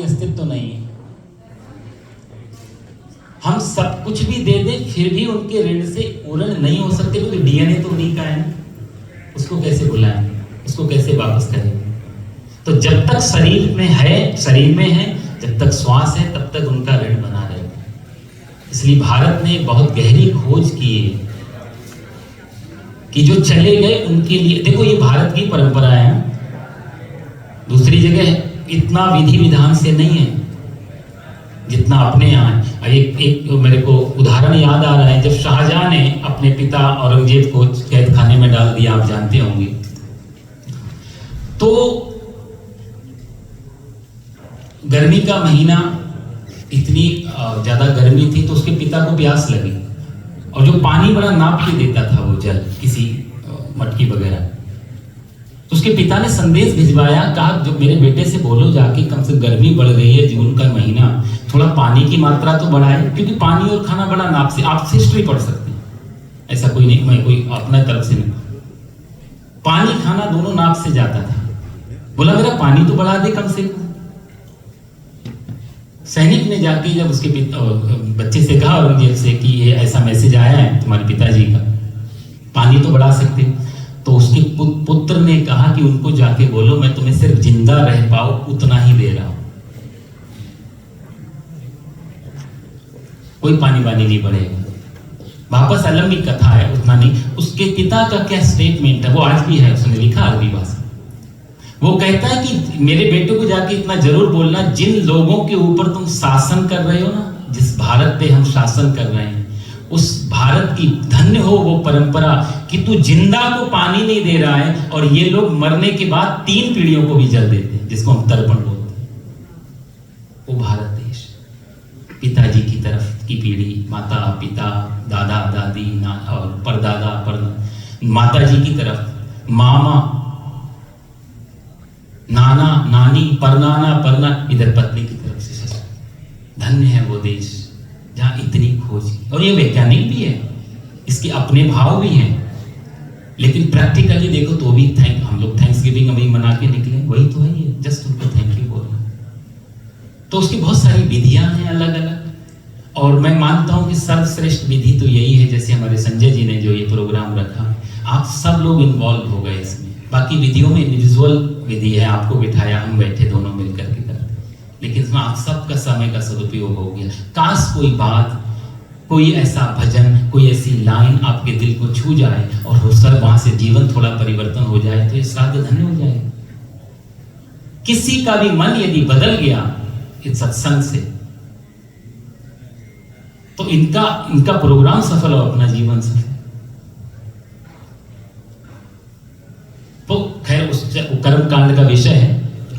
अस्तित्व तो नहीं है। हम सब कुछ भी दे दें फिर भी उनके ऋण से ऊरण नहीं हो सकते, क्योंकि डीएनए तो उन्हीं का है ना। उसको कैसे बुलाएं, उसको कैसे वापस करें? तो जब तक शरीर में है, जब तक श्वास है, तब तक उनका ऋण बना रहेगा। इसलिए भारत ने बहुत गहरी खोज की है कि जो चले गए उनके लिए, देखो ये भारत की परंपरा है, दूसरी जगह इतना विधि विधान से नहीं है जितना अपने यहाँ है। एक मेरे को उदाहरण याद आ रहा है, जब शाहजहां ने अपने पिता औरंगजेब को कैद खाने में डाल दिया, आप जानते होंगे, तो गर्मी का महीना, इतनी ज्यादा गर्मी थी तो उसके पिता को प्यास लगी, और जो पानी बड़ा नाप के देता था वो जल, किसी मटकी वगैरह, तो उसके पिता ने संदेश भिजवाया, कहा जो मेरे बेटे से बोलो जाके, कम से गर्मी बढ़ रही है, जून का महीना, थोड़ा पानी की मात्रा तो बढ़ाए, क्योंकि पानी और खाना बड़ा नाप से, आप हिस्ट्री पढ़ सकते हैं, ऐसा कोई नहीं, मैं कोई अपना तरफ से नहीं, पानी खाना दोनों नाप से जाता था। बोला मेरा पानी तो बढ़ा दे कम से कम। सैनिक ने जाके जब उसके बच्चे से कहा औरंगजेब से कि ये ऐसा मैसेज आया है तुम्हारे पिताजी का, पानी तो बढ़ा सकते, तो उसके पुत्र ने कहा कि उनको जाके बोलो मैं तुम्हें सिर्फ जिंदा रह पाओ उतना ही दे रहा हूं, कोई पानी वानी नहीं बढ़ेगा। वापस अलम की कथा है, उतना नहीं। उसके पिता का क्या स्टेटमेंट है, वो आज भी है, उसने लिखा अरबी भाषा। वो कहता है कि मेरे बेटे को जाके इतना जरूर बोलना, जिन लोगों के ऊपर तुम शासन कर रहे हो ना, जिस भारत पे हम शासन कर रहे हैं, उस भारत की धन्य हो वो परंपरा कि तू जिंदा को पानी नहीं दे रहा है, और ये लोग मरने के बाद 3 पीढ़ियों को भी जल देते हैं, जिसको हम तर्पण बोलते हैं। वो भारत देश, पिताजी की तरफ की पीढ़ी, माता पिता, दादा दादी, और परदादा माता जी की तरफ मामा, नाना नानी, परनाना, इधर पत्नी की तरफ से ससुर। धन्य है वो देश जहां इतनी खोज की, और ये वैज्ञानिक भी है, इसके अपने भाव भी हैं, लेकिन प्रैक्टिकली देखो तो भी हम लोग थैंक्सगिविंग अभी मना के निकले, वही तो है ये, जस्ट उनको थैंक यू बोलना। तो उसकी बहुत सारी विधियां हैं अलग अलग, और मैं मानता हूं कि सर्वश्रेष्ठ विधि तो यही है, जैसे हमारे संजय जी ने जो ये प्रोग्राम रखा, आप सब लोग इन्वॉल्व हो गए इसमें। बाकी विधियों में इंडिविजुअल विधि है, आपको बिठाया, हम बैठे दोनों मिलकर के करते, लेकिन इसमें आप सबका समय का सदुपयोग हो गया। काश कोई बात, कोई ऐसा भजन, कोई ऐसी लाइन आपके दिल को छू जाए और हो सर वहां से जीवन थोड़ा परिवर्तन हो जाए, तो ये श्राद्ध धन्य हो जाए। किसी का भी मन यदि बदल गया इस सत्संग से, तो इनका प्रोग्राम सफल हो, अपना जीवन सफल। तो खैर उस कर्म कांड का विषय है,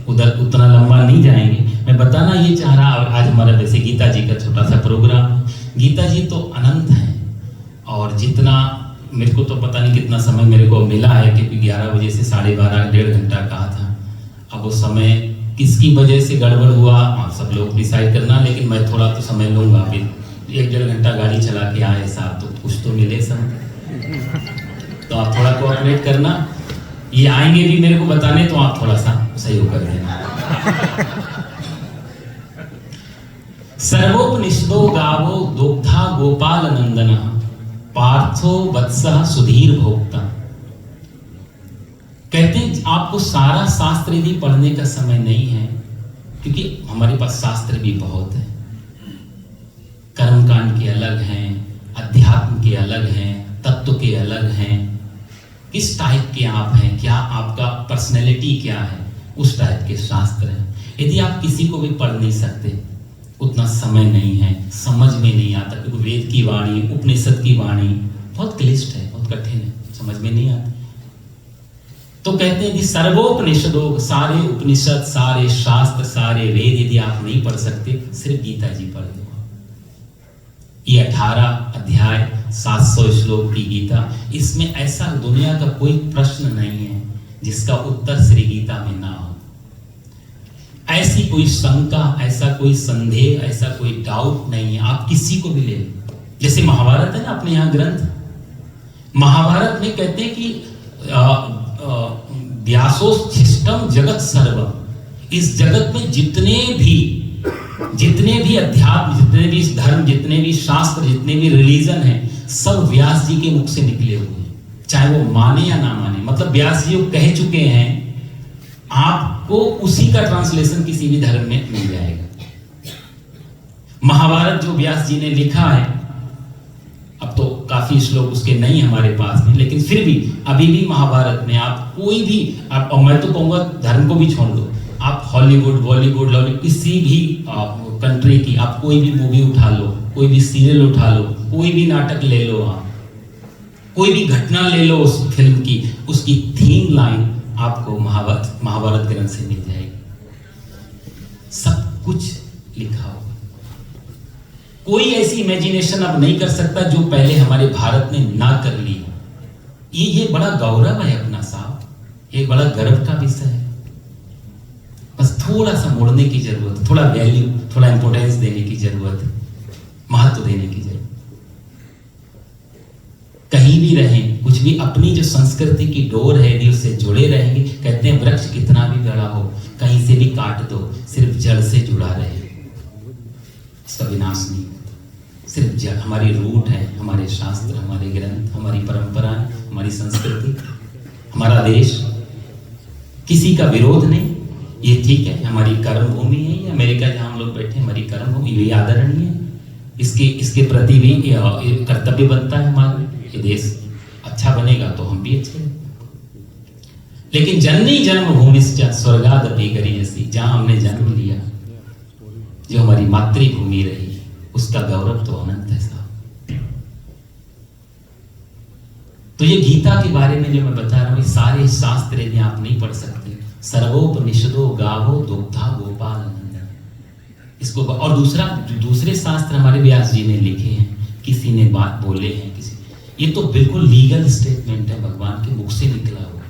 उधर उतना लंबा नहीं जाएंगे। मैं बताना ये चाह रहा, आज हमारा वैसे गीता जी का छोटा सा प्रोग्राम है। गीता जी तो अनंत है, और जितना मेरे को तो पता नहीं कितना समय मेरे को मिला है, क्योंकि 11 बजे से 12:30 1.5 घंटा कहा था। अब वो समय किसकी वजह से गड़बड़ हुआ आप सब लोग डिसाइड करना, लेकिन मैं थोड़ा तो समय लूंगा। अभी 1-1.5 घंटा गाड़ी चला के आए साहब, तो कुछ तो मिले सब, तो आप थोड़ा कोऑपरेट करना। ये आएंगे भी मेरे को बताने, तो आप थोड़ा सा सहयोग कर देना। सर्वोपनिषदो गावो दुग्धा गोपाल नंदन, पार्थो वत्सः सुधीर भोक्ता। कहते हैं आपको सारा शास्त्र यदि पढ़ने का समय नहीं है, क्योंकि हमारे पास शास्त्र भी बहुत है, कर्मकांड के अलग हैं, अध्यात्म के अलग हैं, तत्व के अलग हैं, किस टाइप के आप हैं, क्या आपका पर्सनैलिटी क्या है, उस टाइप के शास्त्र हैं। यदि आप किसी को भी पढ़ नहीं सकते, उतना समय नहीं है, समझ में नहीं आता, क्योंकि वेद की वाणी, उपनिषद की वाणी बहुत क्लिष्ट है, बहुत कठिन है, समझ में नहीं आती। तो कहते हैं कि सर्वोपनिषदों, सारे उपनिषद, सारे शास्त्र, सारे वेद यदि आप नहीं पढ़ सकते, सिर्फ गीता जी पढ़ लो। ये 18 अध्याय 700 श्लोक की गीता, इसमें ऐसा दुनिया का कोई प्रश्न नहीं है जिसका उत्तर श्री गीता में ना हो। ऐसी कोई शंका, ऐसा कोई संदेह, ऐसा कोई डाउट नहीं है। आप किसी को भी ले लो, जैसे महाभारत है ना अपने यहाँ ग्रंथ, महाभारत में कहते हैं कि व्यासोच्छिष्टम जगत सर्वम, इस जगत में जितने भी अध्यात्म, जितने भी धर्म, जितने भी शास्त्र, जितने भी रिलीजन हैं, सब व्यास जी के मुख से निकले हुए हैं, चाहे वो माने या ना माने। मतलब व्यास जी कह चुके हैं, आपको उसी का ट्रांसलेशन किसी भी धर्म में मिल जाएगा। महाभारत जो व्यास जी ने लिखा है, अब तो काफी श्लोक उसके नहीं हमारे पास में, लेकिन फिर भी अभी भी महाभारत में आप कोई भी, आप, और मैं तो कहूंगा धर्म को भी छोड़ दो, आप हॉलीवुड, बॉलीवुड, किसी भी कंट्री की आप कोई भी मूवी उठा लो, कोई भी सीरियल उठा लो, कोई भी नाटक ले लो, आप कोई भी घटना ले लो उस फिल्म की, उसकी थीम लाइन आपको महाभारत ग्रंथ से मिल जाएगी। सब कुछ लिखा होगा। कोई ऐसी इमेजिनेशन अब नहीं कर सकता जो पहले हमारे भारत ने ना कर ली। ये बड़ा गौरव है अपना साहब, ये बड़ा गर्व का विषय है। बस थोड़ा सा मोड़ने की जरूरत है, थोड़ा वैल्यू, थोड़ा इंपोर्टेंस देने की जरूरत है, महत्व देने की जरूरत। कहीं भी रहें, कुछ भी, अपनी जो संस्कृति की डोर है यदि उससे जुड़े रहेंगे, कहते हैं वृक्ष कितना भी बड़ा हो, कहीं से भी काट दो, सिर्फ जड़ से जुड़ा रहे, इसका विनाश नहीं। सिर्फ जड़, हमारी रूट है, हमारे शास्त्र, हमारे ग्रंथ, हमारी परंपराएं, हमारी संस्कृति, हमारा देश, किसी का विरोध नहीं। ये ठीक है, हमारी कर्म भूमि है, ये अमेरिका जहां हम लोग बैठे, हमारी कर्म भूमि, ये आदरणीय है, इसके प्रति भी कर्तव्य बनता है हमारा। ये देश अच्छा बनेगा तो हम भी अच्छे हैं। लेकिन जननी जन्मभूमि स्वर्गादपि गरीयसी, जहां हमने जन्म लिया, जो हमारी मातृभूमि रही, उसका गौरव तो अनंत है साहब। तो ये गीता के बारे में जो मैं बता रहा हूं, ये सारे शास्त्र यदि आप नहीं पढ़ सकते, सर्वोपनिषदो गावो दुग्धा गोपाल नंदन, इसको। और दूसरे शास्त्र हमारे व्यास जी ने लिखे हैं, किसी ने बात बोले हैं, किसी, ये तो बिल्कुल लीगल स्टेटमेंट है, भगवान के मुख से निकला हुआ।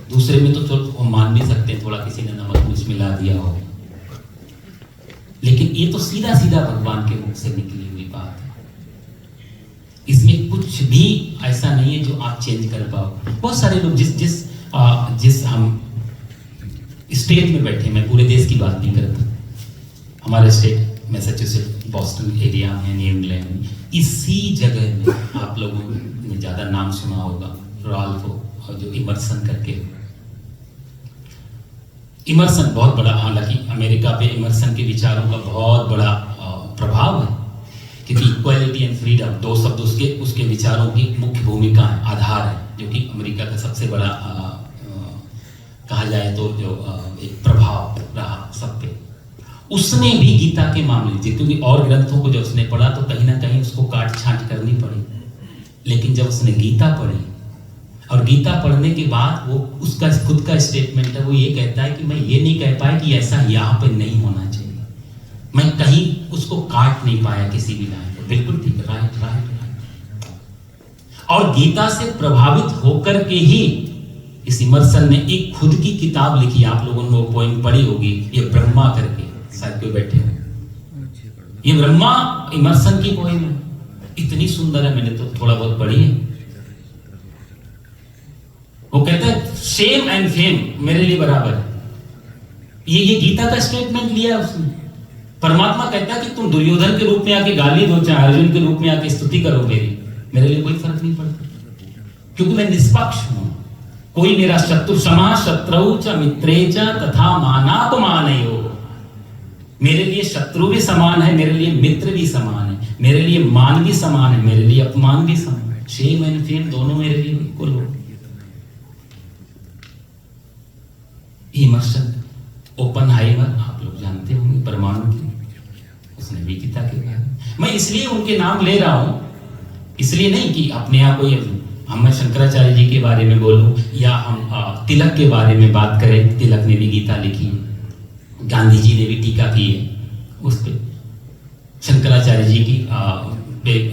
दूसरे में तो मान भी सकते हैं, थोड़ा किसी ने नमक मिर्च मिला दिया हो, लेकिन ये तो सीधा सीधा भगवान के मुख से निकली हुई बात है। इसमें कुछ भी ऐसा नहीं है जो आप चेंज कर पाओ। बहुत सारे लोग जिस हम स्टेट में बैठे, मैं पूरे देश की बात नहीं करता, हमारे स्टेट मैसाचुसेट्स, बॉस्टन एरिया में, न्यू इंग्लैंड में, इसी जगह में आप लोगों ने ज्यादा नाम सुना होगा रॉल्फो, और जो इमर्सन करके, इमर्सन बहुत बड़ा, हालांकि अमेरिका पे इमर्सन के विचारों का बहुत बड़ा प्रभाव है, क्योंकि इक्वालिटी एंड फ्रीडम दो शब्द उसके विचारों की मुख्य भूमिका है, आधार है, जो कि अमेरिका का सबसे बड़ा कहा जाए तो जो एक प्रभाव रहा सब पे। उसने भी गीता के मामले से, क्योंकि और ग्रंथों को जब उसने पढ़ा तो कहीं ना कहीं उसको काट छांट करनी पड़ी, लेकिन जब उसने गीता पढ़ी, और गीता पढ़ने के बाद वो उसका खुद का स्टेटमेंट है, वो ये कहता है कि मैं ये नहीं कह पाया कि ऐसा यहाँ पे नहीं होना चाहिए, मैं कहीं उसको काट नहीं पाया किसी भी लाइन को, बिल्कुल ठीक, राइट। और गीता से प्रभावित होकर के ही इस इमर्सन ने एक खुद की किताब लिखी, आप लोगों ने वो पोइम पढ़ी होगी, ये ब्रह्मा करके, शायद कोई बैठे हो, ये ब्रह्मा इमर्सन की पोइम है, इतनी सुंदर है, मैंने तो थोड़ा बहुत पढ़ी है। वो कहता है शेम एंड फेम मेरे लिए बराबर है, ये गीता का स्टेटमेंट लिया उसने। परमात्मा कहता है कि तुम दुर्योधन के रूप में आके गाली दो, चाहे अर्जुन के रूप में आके स्तुति करो, मेरे लिए कोई फर्क नहीं पड़ता, क्योंकि मैं निष्पक्ष हूं। कोई मेरा शत्रु, समा शत्रु च मित्रे च तथा मानापमानयो, मेरे लिए शत्रु भी समान है, मेरे लिए मित्र भी समान है, मेरे लिए मान भी समान है, मेरे लिए अपमान भी समान है, शेम एंड फेम दोनों मेरे लिए इक्वल हो। इमर्सन, ओपनहाइमर, आप लोग जानते होंगे, परमाणु की, उसने भी गीता के बारे में। मैं इसलिए उनके नाम ले रहा हूं, इसलिए नहीं कि अपने यहाँ कोई हम शंकराचार्य जी के बारे में बोलूं, या हम तिलक के बारे में बात करें, तिलक ने भी गीता लिखी है, गांधी जी ने भी टीका की है उस पे, शंकराचार्य जी की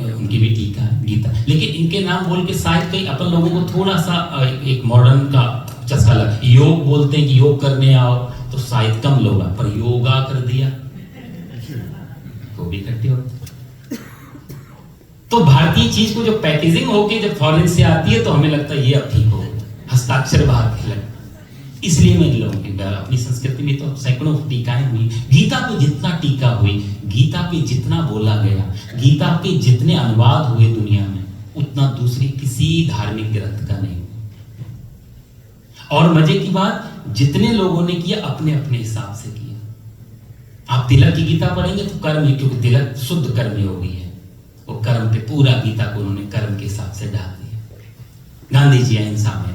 उनकी भी टीका है गीता। लेकिन इनके नाम बोल के शायद कई अपन लोगों को थोड़ा सा एक मॉडर्न का चस्का लगा। योग बोलते हैं कि योग करने आओ, तो शायद कम लोग, पर योगा कर दिया तो भी इकट्ठे होते। तो भारतीय चीज को जो पैकेजिंग होके जब फॉरेन से आती है तो हमें लगता है ये अब ठीक हो, हस्ताक्षर बाहर के लग, इसलिए मैं लोगों की अपनी संस्कृति में तो सैकड़ों टीकाएं हुई, गीता पे जितना टीका हुई, गीता पे जितना बोला गया, गीता के जितने अनुवाद हुए दुनिया में, उतना दूसरी किसी धार्मिक ग्रंथ का नहीं। और मजे की बात, जितने लोगों ने किया अपने अपने हिसाब से किया। आप तिलक की गीता पढ़ेंगे तो कर्म, क्योंकि तिलक शुद्ध कर्म योगी है, वो कर्म पे पूरा गीता को उन्होंने कर्म के हिसाब से डाल दिया। गांधी जी अहिंसा में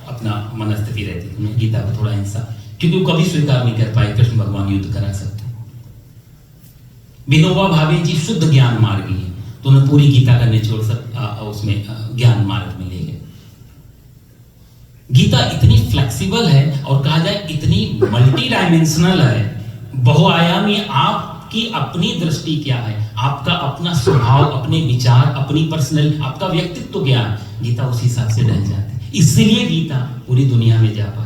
अपना मनस्थिति रहती थी, उन्हें गीता को थोड़ा हिंसा, क्योंकि वो कभी स्वीकार नहीं कर पाए कृष्ण भगवान युद्ध करा सकते। विनोबा भावे जी शुद्ध ज्ञान मार्गी है, तो उन्हें पूरी गीता का निचोड़ उसमें ज्ञान मार्ग में ले गए। गीता इतनी फ्लेक्सिबल है और कहा जाए इतनी मल्टी डायमेंशनल है, बहुआयामी। आपकी अपनी दृष्टि क्या है, आपका अपना स्वभाव, अपने विचार, अपनी पर्सनल, आपका व्यक्तित्व क्या है, गीता उसी हिसाब से ढल जाती है। इसलिए गीता पूरी दुनिया में जा पाई।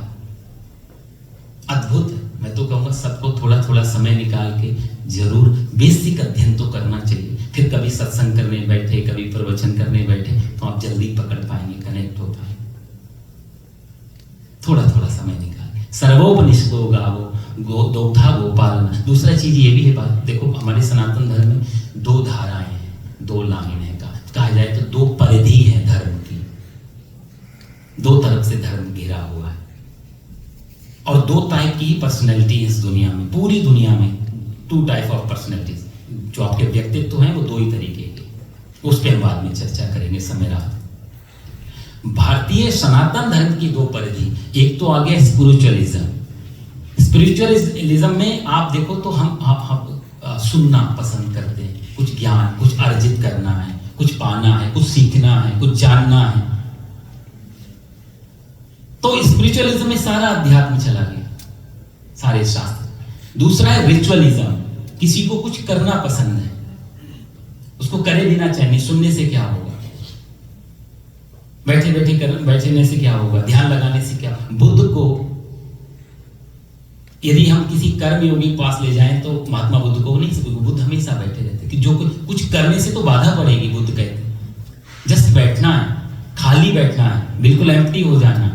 अद्भुत है। मैं तो कहूंगा सबको थोड़ा थोड़ा समय निकाल के जरूर बेसिक अध्ययन तो करना चाहिए। फिर कभी सत्संग करने बैठे, कभी प्रवचन करने बैठे, तो आप जल्दी पकड़ पाएंगे, कनेक्ट हो पाएंगे। थोड़ा थोड़ा समय निकाल। सर्वोपनिषदो गावो दोग्धा गोपालन। दूसरा चीज ये भी है बात, देखो हमारे सनातन धर्म में दो धाराएं हैं, दो लाइन है, कहा जाए तो दो परिधि है धर्म की, दो तरफ से धर्म घिरा हुआ है, और दो टाइप की पर्सनैलिटी इस दुनिया में, पूरी दुनिया में टू टाइप ऑफ पर्सनैलिटीज। जो आपके व्यक्तित्व हैं वो दो ही तरीके के, उस पर हम बाद में चर्चा करेंगे समय रहा। भारतीय सनातन धर्म की दो परिधि, एक तो आ गया स्पिरिचुअलिज्म। स्पिरिचुअलिज्म में आप देखो तो हम सुनना पसंद करते हैं, कुछ ज्ञान, कुछ अर्जित करना है, कुछ पाना है, कुछ सीखना है, कुछ जानना है। तो स्पिरिचुअलिज्म में सारा अध्यात्म चला गया, सारे शास्त्र। दूसरा है रिचुअलिज्म, किसी को कुछ करना पसंद है, उसको करे बिना चाहिए, सुनने से क्या होगा, बैठने से क्या होगा, ध्यान लगाने से क्या। बुद्ध को यदि हम किसी कर्म योगी के पास ले जाएं तो महात्मा बुद्ध को नहीं सकते, बुद्ध हमेशा बैठे रहते कि जो कुछ करने से तो बाधा पड़ेगी। बुद्ध कहते जस्ट बैठना है, खाली बैठना है, बिल्कुल एम्प्टी हो जाना।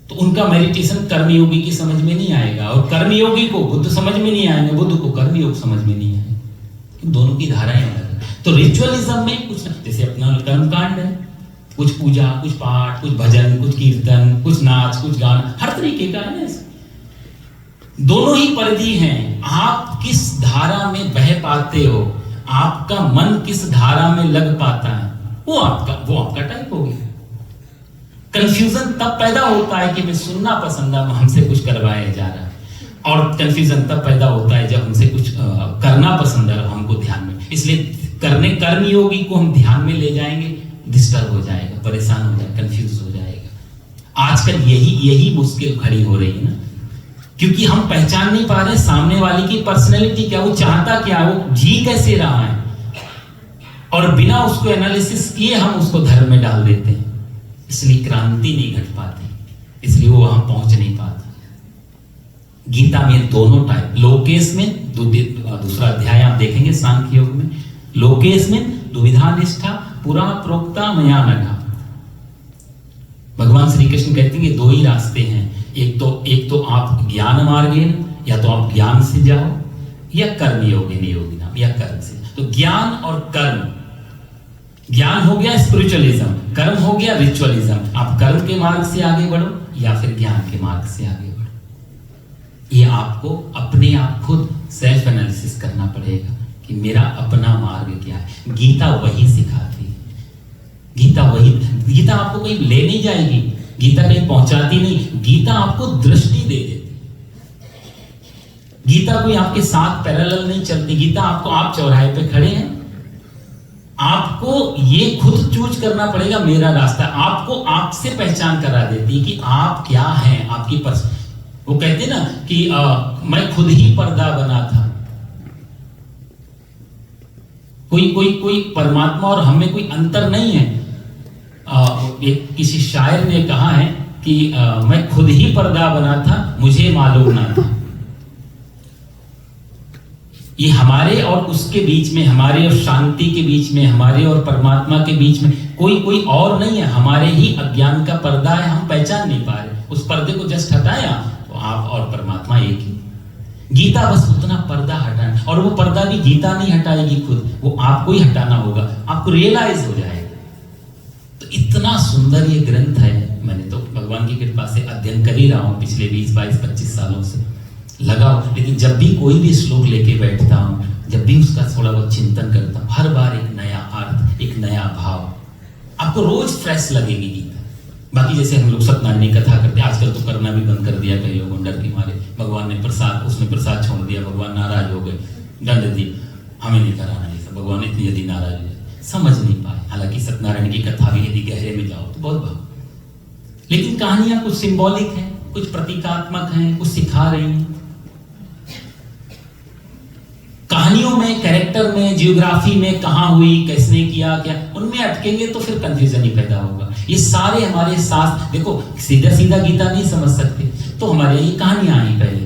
तो उनका मेडिटेशन कर्मयोगी की समझ में नहीं आएगा, और कर्मयोगी को बुद्ध समझ में नहीं आएंगे, बुद्ध को कर्मयोग समझ में नहीं आएगा। दोनों की धाराएं अलग है। तो रिचुअलिज्म में कुछ जैसे अपना कर्मकांड है, कुछ पूजा, कुछ पाठ, कुछ भजन, कुछ कीर्तन, कुछ नाच, कुछ गाना, हर तरीके का है। दोनों ही परिधि हैं। आप किस धारा में बह पाते हो, आपका मन किस धारा में लग पाता है, वो आपका टाइप हो गया। कंफ्यूजन तब पैदा होता है कि मैं सुनना पसंद है, हमसे कुछ करवाया जा रहा है, और कंफ्यूजन तब पैदा होता है जब हमसे कुछ करना पसंद है, हमको ध्यान में। इसलिए कर्मयोगी को हम ध्यान में ले जाएंगे, डिस्टर्ब हो जाएगा, परेशान हो जाएगा, कंफ्यूज हो जाएगा। आजकल यही मुश्किल खड़ी हो रही है ना, क्योंकि हम पहचान नहीं पा रहे सामने वाले की पर्सनैलिटी क्या, वो चाहता क्या, वो जी कैसे रहा है, और बिना उसको एनालिसिस किए हम उसको धर्म में डाल देते हैं। इसलिए क्रांति नहीं घट पाती, इसलिए वो वहां पहुंच नहीं पाता। गीता में दोनों टाइप, लोकेश में दूसरा अध्याय आप देखेंगे सांख्य योग में, लोकेश में दुविधा निष्ठा पुरा प्रोक्ता मया नघा। भगवान श्री कृष्ण कहते हैं कि दो ही रास्ते हैं, एक तो आप ज्ञान मार्गेन, या तो आप ज्ञान से जाओ, या कर्म योगेन योगिना, या कर्म से। तो ज्ञान और कर्म, ज्ञान हो गया स्पिरिचुअलिज्म, कर्म हो गया रिचुअलिज्म। आप कर्म के मार्ग से आगे बढ़ो या फिर ज्ञान के मार्ग से आगे बढ़ो। ये आपको अपने आप खुद सेल्फ एनालिसिस करना पड़ेगा कि मेरा अपना मार्ग क्या है। गीता वही सिखाती है, गीता आपको कहीं ले नहीं जाएगी, गीता कहीं पहुंचाती नहीं, गीता आपको दृष्टि दे देती। गीता कोई आपके साथ पैरेलल नहीं चलती। गीता आपको, आप चौराहे पे खड़े हैं, आपको ये खुद चूज करना पड़ेगा मेरा रास्ता। आपको आपसे पहचान करा देती है कि आप क्या हैं, आपकी वो कहते ना कि मैं खुद ही पर्दा बना था। कोई परमात्मा और हम में कोई अंतर नहीं है। किसी शायर ने कहा है कि मैं खुद ही पर्दा बना था, मुझे मालूम ना था। ये हमारे और उसके बीच में, हमारे और शांति के बीच में, हमारे और परमात्मा के बीच में कोई और नहीं है, हमारे ही अज्ञान का पर्दा है, हम पहचान नहीं पा रहे। उस पर्दे को जस्ट हटाया तो आप और परमात्मा एक ही। गीता बस उतना पर्दा हटाना, और वो पर्दा भी गीता नहीं हटाएगी खुद, वो आपको ही हटाना होगा, आपको रियलाइज हो जाएगा। तो इतना सुंदर ये ग्रंथ है, मैंने तो भगवान की कृपा से अध्ययन कर ही रहा हूँ पिछले 20, 22, 25 सालों से लगाओ। लेकिन जब भी कोई भी श्लोक लेके बैठता हूँ, जब भी उसका थोड़ा बहुत चिंतन करता हूँ, हर बार एक नया अर्थ, एक नया भाव, आपको रोज फ्रेश लगेगी गीता। बाकी जैसे हम लोग सत्यनारायण की कथा करते हैं, आजकल तो करना भी बंद कर दिया कई लोगों, डर के मारे। भगवान ने प्रसाद, उसने प्रसाद छोड़ दिया, भगवान नाराज हो गए, दंड दी, हमें नहीं कराना ये सब। भगवान इतनी यदि नाराज हो जाए, समझ नहीं पाए। हालांकि सत्यनारायण की कथा भी यदि गहरे में जाओ तो बहुत भाव, लेकिन कहानियां कुछ सिंबॉलिक हैं, कुछ प्रतीकात्मक हैं, कुछ सिखा रही हैं। कहानियों में, कैरेक्टर में, जियोग्राफी में, कहां हुई, किसने किया, क्या, उनमें अटकेंगे तो फिर कंफ्यूजन ही पैदा होगा। ये सारे हमारे साथ, देखो सीधा सीधा गीता नहीं समझ सकते, तो हमारे ये कहानियां आई पहले,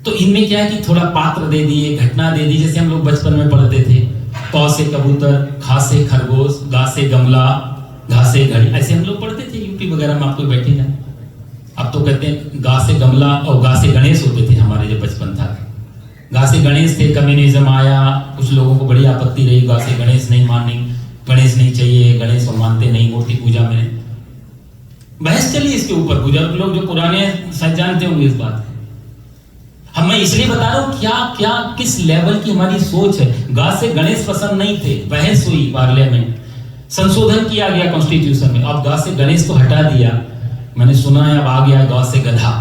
तो इनमें क्या है कि थोड़ा पात्र दे दिए, घटना दे दी। जैसे हम लोग बचपन में पढ़ते थे, क से कबूतर, ख से खरगोश, ग से गमला, घ से घड़ी, ऐसे हम लोग पढ़ते थे यूपी वगैरह में, आपको बैठे जाए। अब तो कहते हैं ग से गमला और ग से गणेश होते थे हमारे जब बचपन था। गा से गणेश थे, कम्युनिज्म आया, कुछ लोगों को बड़ी आपत्ति रही, गा से गणेश नहीं माननी, गणेश नहीं चाहिए, गणेश हम मानते नहीं, मूर्ति पूजा में बहस चली इसके ऊपर। बुजुर्ग लोग जो पुराने शायद जानते होंगे इस बात को। हम मैं इसलिए बता रहा हूँ क्या किस लेवल की हमारी सोच है। गा से गणेश पसंद नहीं थे, बहस हुई पार्लियामेंट, संशोधन किया गया कॉन्स्टिट्यूशन में, अब गा से गणेश को हटा दिया। मैंने सुना है अब आ गया गा से गधा।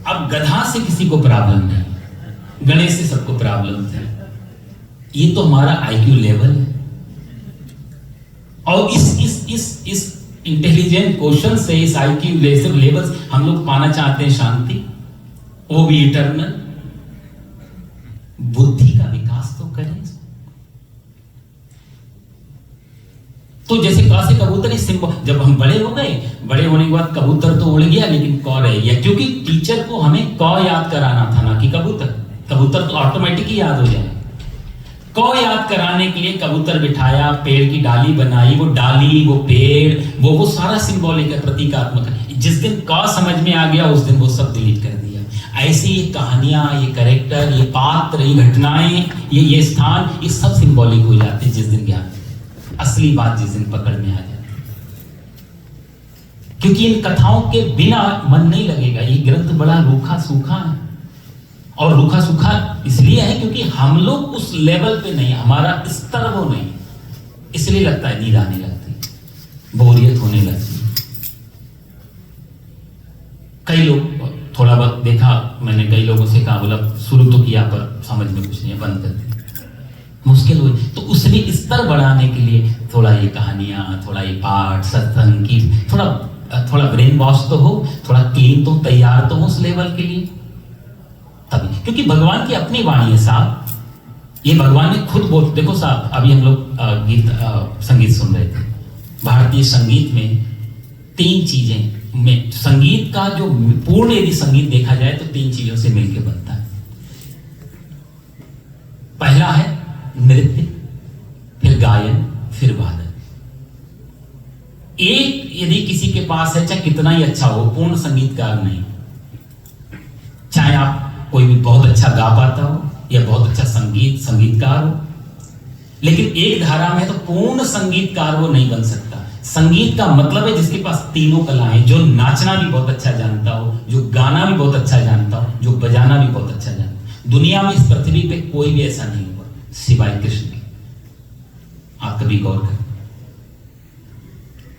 अब गधा से किसी को प्रॉब्लम नहीं, गणेश से सबको प्रॉब्लम है। ये तो हमारा आईक्यू लेवल है, और इस इंटेलिजेंट क्वेश्चन से, इस आईक्यू लेवल हम लोग पाना चाहते हैं शांति, वो भी इटर्नल। बुद्धि का विकास तो करें। तो जैसे क से कबूतर, इस सिंबल, जब हम बड़े हो गए, बड़े होने के बाद कबूतर तो उड़ गया, लेकिन क रह गया, क्योंकि टीचर को हमें क याद कराना था, ना कि कबूतर। कबूतर तो ऑटोमेटिक ही याद हो जाए। क याद कराने के लिए कबूतर बिठाया, पेड़ की डाली बनाई, वो डाली, वो पेड़, वो सारा सिंबॉलिक है, प्रतीकात्मक है। जिस दिन क समझ में आ गया, उस दिन वो सब डिलीट कर दिया। ऐसी ये कहानियां, ये कैरेक्टर, ये पात्र, ये घटनाएं, ये स्थान, ये सब सिंबॉलिक हो जाते हैं जिस दिन ज्ञान, असली बात जिस दिन पकड़ में आ जाती। क्योंकि इन कथाओं के बिना मन नहीं लगेगा। ये ग्रंथ बड़ा रूखा सूखा है, और रूखा सूखा इसलिए है क्योंकि हम लोग उस लेवल पे नहीं, हमारा स्तर वो नहीं, इसलिए लगता है नींद आने लगती, बोरियत होने लगती। कई लोग, थोड़ा बहुत देखा मैंने, कई लोगों से कहा, बोला शुरू तो किया पर समझ में कुछ नहीं है, बंद कर दिया, मुश्किल हुई। तो उसने स्तर बढ़ाने के लिए थोड़ा ये कहानियां, थोड़ा ये पाठ, सत्संग की, थोड़ा ब्रेन वॉश तो हो, थोड़ा क्लीन तो, तैयार तो हो उस लेवल के लिए, तभी। क्योंकि भगवान की अपनी वाणी है साहब, ये भगवान ने खुद बोल। देखो साहब, अभी हम लोग संगीत सुन रहे थे। भारतीय संगीत में 3 चीजें में, संगीत का जो पूर्ण यदि संगीत देखा जाए तो 3 चीजों से मिलकर बनता है। पहला है नृत्य, फिर गायन, फिर वादन। एक यदि किसी के पास है, चाहे कितना ही अच्छा हो, पूर्ण संगीतकार नहीं, चाहे आप कोई भी बहुत अच्छा गा पाता हो या बहुत अच्छा संगीतकार हो, लेकिन एक धारा में तो पूर्ण संगीतकार वो नहीं बन सकता। संगीत का मतलब है जिसके पास तीनों कलाएं, जो नाचना भी बहुत अच्छा जानता हो, जो गाना भी बहुत अच्छा जानता हो, जो बजाना भी बहुत अच्छा जानता हो। दुनिया में, इस पृथ्वी पे कोई भी ऐसा नहीं हुआ सिवाय कृष्ण के। आप कभी गौर करें,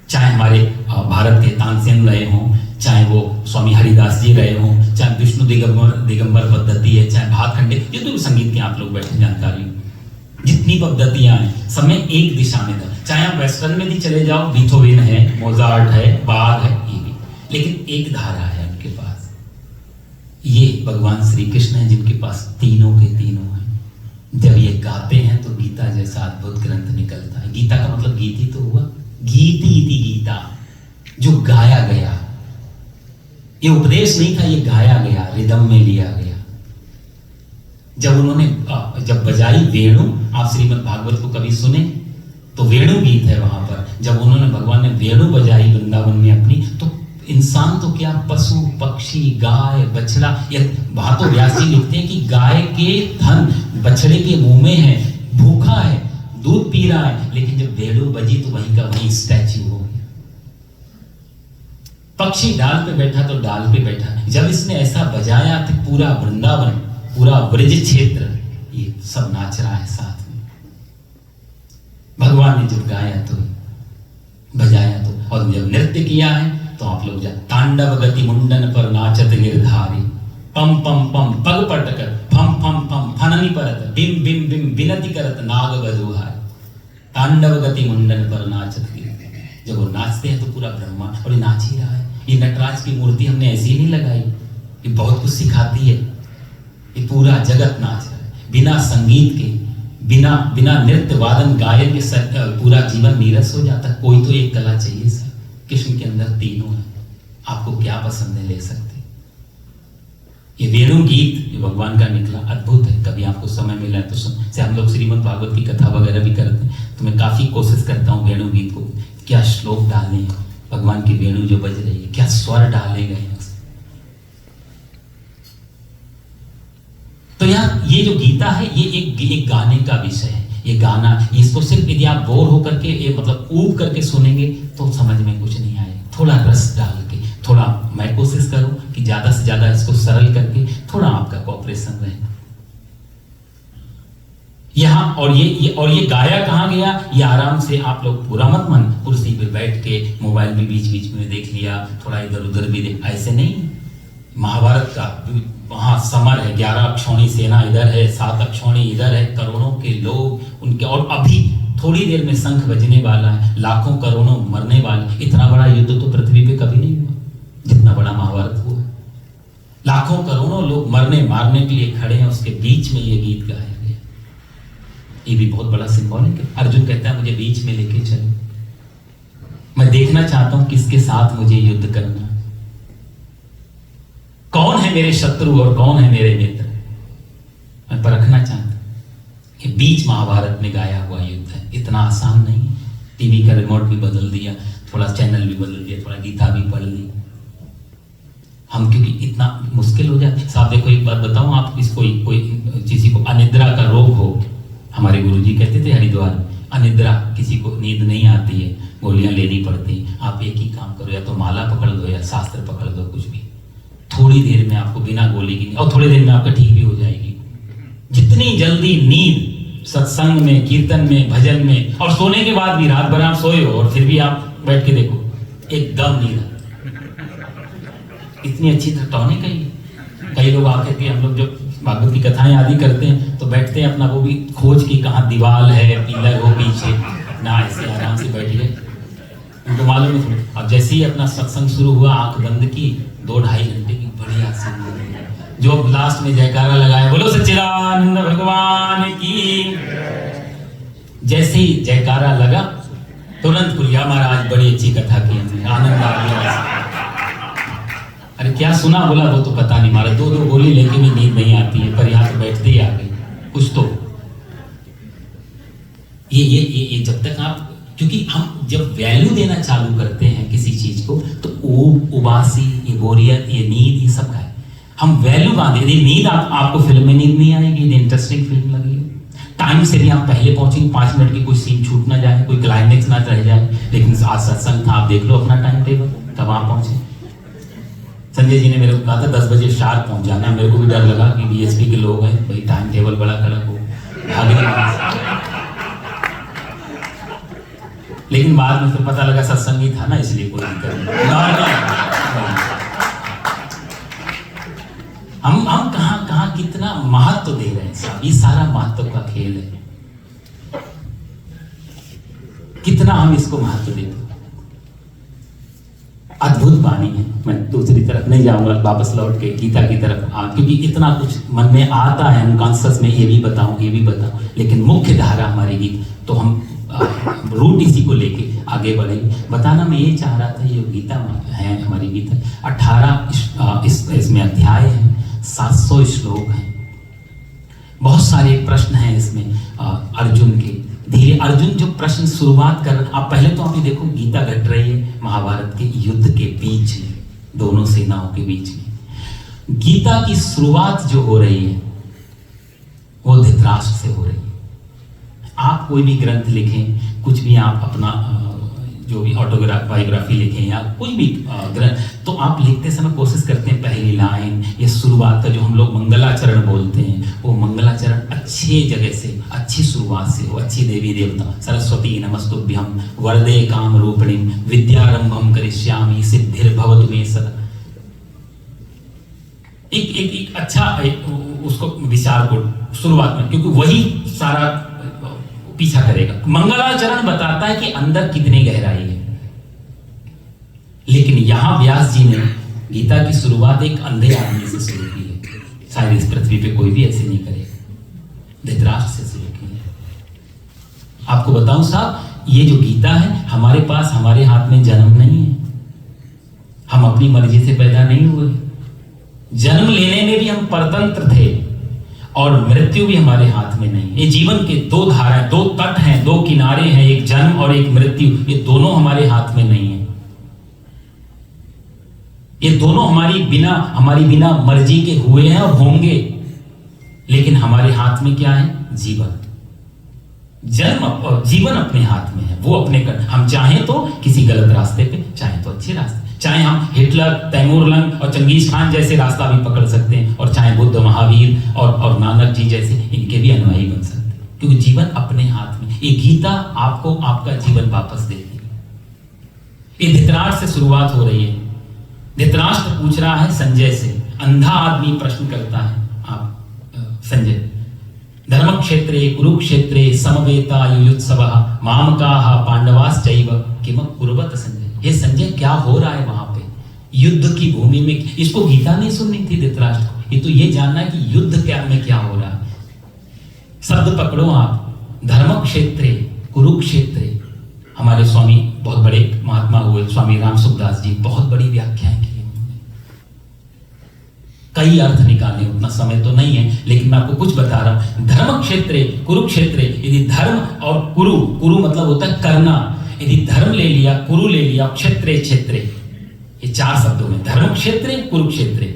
चाहे हमारे भारत के तानसेन रहे हों, चाहे वो स्वामी हरिदास जी रहे हों, चाहे विष्णु दिगंबर पद्धति है, चाहे भातखंडे, ये तो भी संगीत के आप लोग बैठे जानकारी, जितनी पद्धतियां हैं सब में एक दिशा में था। चाहे आप वेस्टर्न में भी चले जाओ, बीथोवेन है, मोजार्ट है, बाग है, ये भी, लेकिन एक धारा है उनके पास। ये भगवान श्री कृष्ण है जिनके पास तीनों के तीनों हैं। जब ये गाते हैं तो गीता जैसा अद्भुत ग्रंथ निकलता है। गीता का मतलब गीत ही तो हुआ, गीति इति गीता, जो गाया गया। ये उपदेश नहीं था, ये गाया गया, रिदम में लिया गया। जब उन्होंने जब बजाई वेणु, आप श्रीमद् भागवत को कभी सुने तो वेणु गीत है वहां पर, जब उन्होंने भगवान ने वेणु बजाई वृंदावन में अपनी, तो इंसान तो क्या, पशु पक्षी गाय बछड़ा, वहां तो व्यास जी लिखते हैं कि गाय के थन बछड़े के मुंह में है, भूखा है, दूध पी रहा है, लेकिन जब वेणु बजी तो वहीं का वहीं स्टैच्यू हो गया। पक्षी डाल पे बैठा तो डाल पे बैठा, जब इसने ऐसा बजाया तो पूरा वृंदावन, पूरा ब्रज क्षेत्र ये सब नाच रहा है साथ में। भगवान ने जब गाया तो बजाया तो, और जब नृत्य किया है तो आप लोग जा, तांडव गति मुंडन पर नाचत गिरधारी, पम पम पम पग पटकर, फम फम फम फननी परत, बिम बिम बिम बिनती करत नाग बधुहार। तांडव गति मुंडन पर नाचत गिरधारी, जब वो नाचते हैं तो पूरा ब्रह्मांड, और ये नाच ही रहा है। ये नटराज की मूर्ति हमने ऐसी नहीं लगाई, ये बहुत कुछ सिखाती है। ये पूरा जगत नाच रहा है, बिना संगीत के, बिना नृत्य वादन गायन के पूरा जीवन नीरस हो जाता। कोई तो एक कला चाहिए सर, कृष्ण के अंदर तीनों है, आपको क्या पसंद है ले सकते। ये वेणु गीत ये भगवान का निकला, अद्भुत है। कभी आपको समय मिला है तो सुन, से हम लोग श्रीमद् भागवत की कथा वगैरह भी करते हैं, तो मैं काफी कोशिश करता हूँ वेणु गीत को क्या श्लोक डालें, भगवान की वेणु जो बज रही है क्या स्वर डाले गए हैं। तो यार ये जो गीता है ये एक गाने का विषय है। ये गाना, इसको सिर्फ यदि आप बोर होकर के ये मतलब ऊब करके सुनेंगे तो समझ में कुछ नहीं आएगा। थोड़ा रस डाल के, थोड़ा मैं कोशिश करूं कि ज्यादा से ज्यादा इसको सरल करके थोड़ा आपका कोऑपरेशन रहे यहाँ। और ये गाया कहाँ गया, ये आराम से आप लोग पूरा मत मन, कुर्सी पे बैठ के मोबाइल भी बीच बीच में देख लिया, थोड़ा इधर उधर भी देख, ऐसे नहीं। महाभारत का वहां समर है, 11 अक्षौणी सेना इधर है, 7 अक्षौणी इधर है, करोड़ों के लोग उनके, और अभी थोड़ी देर में शंख बजने वाला है, लाखों करोड़ों मरने वाले। इतना बड़ा युद्ध तो पृथ्वी पे कभी नहीं हुआ जितना बड़ा महाभारत हुआ। लाखों करोड़ों लोग मरने मारने के लिए खड़े हैं, उसके बीच में ये गीत गाया गया। ये भी बहुत बड़ा सिंबॉलिक है। अर्जुन कहता है मुझे बीच में लेके चलो, मैं देखना चाहता हूं किसके साथ मुझे युद्ध करना, कौन है मेरे शत्रु और कौन है मेरे मित्र, मैं परखना चाहता हूं। ये बीच महाभारत में गाया हुआ युद्ध है, इतना आसान नहीं है। टीवी का रिमोट भी बदल दिया, थोड़ा चैनल भी बदल दिया, थोड़ा गीता भी पढ़ ली हम, क्योंकि इतना मुश्किल हो जाए। साहब देखो एक बात बताऊं, आप इसको कोई किसी को अनिद्रा का रोग हो, हमारे गुरुजी कहते थे हरिद्वार में, अनिद्रा किसी को नींद नहीं आती है, गोलियां लेनी पड़ती, आप एक ही काम करो, या तो माला पकड़ दो या शास्त्र पकड़ दो, कुछ भी, थोड़ी देर में आपको बिना गोली की, और थोड़ी देर में आपका ठीक भी हो जाएगी। जितनी जल्दी नींद सत्संग में, कीर्तन में, भजन में, और सोने के बाद भी, रात भर आप सोए हो और फिर भी आप बैठ के देखो एकदम नींद, इतनी अच्छी तरह टौने कई लोग आकर के, हम लोग जो भागवत की कथाएं आदि करते हैं तो बैठते हैं अपना वो भी खोज की, कहाँ दीवाल है, पिलर हो पीछे ना, ऐसे आराम से बैठ गए, उनको मालूम है। अब जैसे ही अपना सत्संग शुरू हुआ, आंख बंद की, 2-2.5 घंटे की बढ़िया सीन, जो लास्ट में जयकारा लगाया, बोलो सच्चिदानंद भगवान की। जैसे ही जयकारा लगा तुरंत पुरिया महाराज बड़ी अच्छी कथा की, हमने आनंद आ गया। अरे क्या सुना, बोला वो तो पता नहीं, मारा 2-2 गोली लेके भी नींद नहीं आती है, पर यहाँ तो बैठते ही आ गई कुछ तो। ये जब तक आप, क्योंकि हम जब वैल्यू देना चालू करते हैं किसी चीज को, तो उबासी, ये बोरियत, ये नींद, ये सब का है। हम वैल्यू बांधे, यदि नींद आपको फिल्म में नींद नहीं आएगी, यदि इंटरेस्टिंग फिल्म लगी हो, टाइम से भी आप पहले पहुंचेंगे, 5 मिनट की कोई सीन छूट ना जाए, कोई क्लाइमेक्स ना रह जाए। लेकिन आज सत्संग था, आप देख लो अपना टाइम टेबल, तब आप पहुंचे। संजय जी ने मेरे को कहा था 10 बजे शार्प पहुंच जाना, मेरे को भी डर लगा कि बीएसपी के लोग हैं भाई, टाइम टेबल बड़ा कड़क हो, लेकिन बाद में फिर पता लगा सत्संग ही था ना, इसलिए कोई दिक्कत नहीं। हम कहाँ कितना महत्व दे रहे हैं साहब, ये सारा महत्व का खेल है, कितना हम इसको महत्व देते हैं। अद्भुत वाणी है। मैं दूसरी तरफ नहीं जाऊंगा, वापस लौट के गीता की तरफ क्योंकि इतना कुछ मन में आता है अनकॉन्शियस में, ये भी बताऊं, लेकिन मुख्य धारा हमारी गीत, तो हम रूट इसी को लेके आगे बढ़ेंगे। बताना मैं ये चाह रहा था, ये गीता है हमारी गीता, 18 इसमें अध्याय है, 700 श्लोक हैं। बहुत सारे प्रश्न हैं इसमें अर्जुन के। धीरे अर्जुन जो प्रश्न शुरुआत कर, आप पहले तो आप ये देखो गीता घट रही है महाभारत के युद्ध के बीच में, दोनों सेनाओं के बीच में। गीता की शुरुआत जो हो रही है वो धृतराष्ट्र से हो रही है। आप कोई भी ग्रंथ लिखें, कुछ भी आप अपना जो भी बायोग्राफी लिखें या कोई भी ग्रंथ, तो आप लिखते समय कोशिश करते हैं पहली लाइन ये शुरुआत का जो हम लोग मंगलाचरण बोलते हैं, वो मंगलाचरण अच्छी जगह से, अच्छी शुरुआत से हो। अच्छी देवी देवता सरस्वती नमस्तुभ्यं वरदे काम रूपिणीं विद्यारंभम करिष्यामि सिद्धिर्भवतु मे सदा। एक अच्छा उसको विचार को शुरुआत में, क्योंकि वही सारा पीछा करेगा। मंगलाचरण बताता है कि अंदर कितनी गहराई है, लेकिन यहां व्यास जी ने गीता की शुरुआत एक अंधे आदमी से शुरू की है। शायद इस पृथ्वी पे कोई भी ऐसे नहीं करेगा। धृतराष्ट्र से शुरू की है। आपको बताऊं साहब, ये जो गीता है हमारे पास, हमारे हाथ में जन्म नहीं है। हम अपनी मर्जी से पैदा नहीं हुए। जन्म लेने में भी हम परतंत्र थे और मृत्यु भी हमारे हाथ में नहीं। ये जीवन के दो धाराएं, दो तट हैं, दो किनारे हैं, एक जन्म और एक मृत्यु। ये दोनों हमारे हाथ में नहीं है। ये दोनों हमारी बिना मर्जी के हुए हैं और होंगे, लेकिन हमारे हाथ में क्या है? जीवन। जन्म और जीवन अपने हाथ में है, वो अपने कर। हम चाहें तो किसी गलत रास्ते पे, चाहे तो अच्छे रास्ते, चाहे हम हिटलर, तैमूरलंग और चंगेज खान जैसे रास्ता भी पकड़ सकते हैं, और चाहे बुद्ध, महावीर और नानक जी जैसे इनके भी अनुयायी बन सकते हैं, क्योंकि जीवन अपने हाथ में। ये गीता आपको आपका जीवन वापस देती है। ये धृतराष्ट्र से शुरुआत हो रही है। धृतराष्ट्र पूछ रहा है संजय से, अंधा आदमी प्रश्न करता है। आप संजय, धर्म क्षेत्रे कुरुक्षेत्रे समवेता युयुत्सवः मामकाः पांडवाश्चैव किम कुर्वत संजय। ये संजय क्या हो रहा है वहां पे युद्ध की भूमि में? इसको गीता नहीं सुननी थी धृतराष्ट्र को, ये तो ये जानना है कि युद्ध में क्या हो रहा है। शब्द पकड़ो आप, धर्म क्षेत्रे कुरुक्षेत्रे। हमारे स्वामी बहुत बड़े महात्मा हुए, स्वामी राम सुखदास जी, बहुत बड़ी व्याख्याएं की, कई अर्थ निकाले। उतना समय तो नहीं है, लेकिन मैं आपको कुछ बता रहा हूं। धर्म क्षेत्रे कुरुक्षेत्रे, यदि धर्म और कुरु मतलब होता है करना। यदि धर्म ले लिया, कुरु ले लिया, क्षेत्रे क्षेत्रे, ये चार शब्दों में धर्म क्षेत्रे कुरुक्षेत्रे,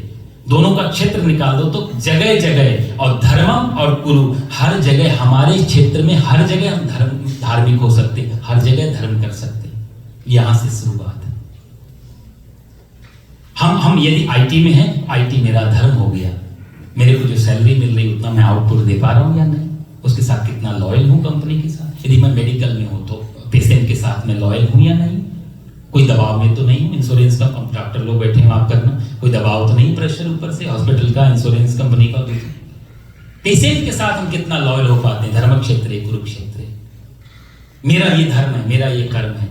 दोनों का क्षेत्र निकाल दो तो जगह जगह, और धर्मम और कुरु हर जगह, हमारे क्षेत्र में हर जगह हम धार्मिक हो सकते, हर जगह धर्म कर सकते। यहां से शुरुआत है। हम यदि आईटी में हैं, आईटी मेरा धर्म हो गया। मेरे को जो सैलरी मिल रही उतना मैं आउटपुट दे पा रहा हूं या नहीं, उसके साथ कितना लॉयल हूं कंपनी के साथ। यदि मैं मेडिकल में हूं तो पेशेंट के साथ मैं लॉयल हूं या नहीं, कोई दबाव में तो नहीं हूं। इंश्योरेंस का डॉक्टर लोग बैठे हैं, माफ करना, कोई दबाव तो नहीं, प्रेशर ऊपर से हॉस्पिटल का, इंश्योरेंस कंपनी का। पेशेंट के साथ हम कितना लॉयल हो पाते हैं? धर्म क्षेत्र कुरुक्षेत्र, मेरा ये धर्म है, मेरा ये कर्म है।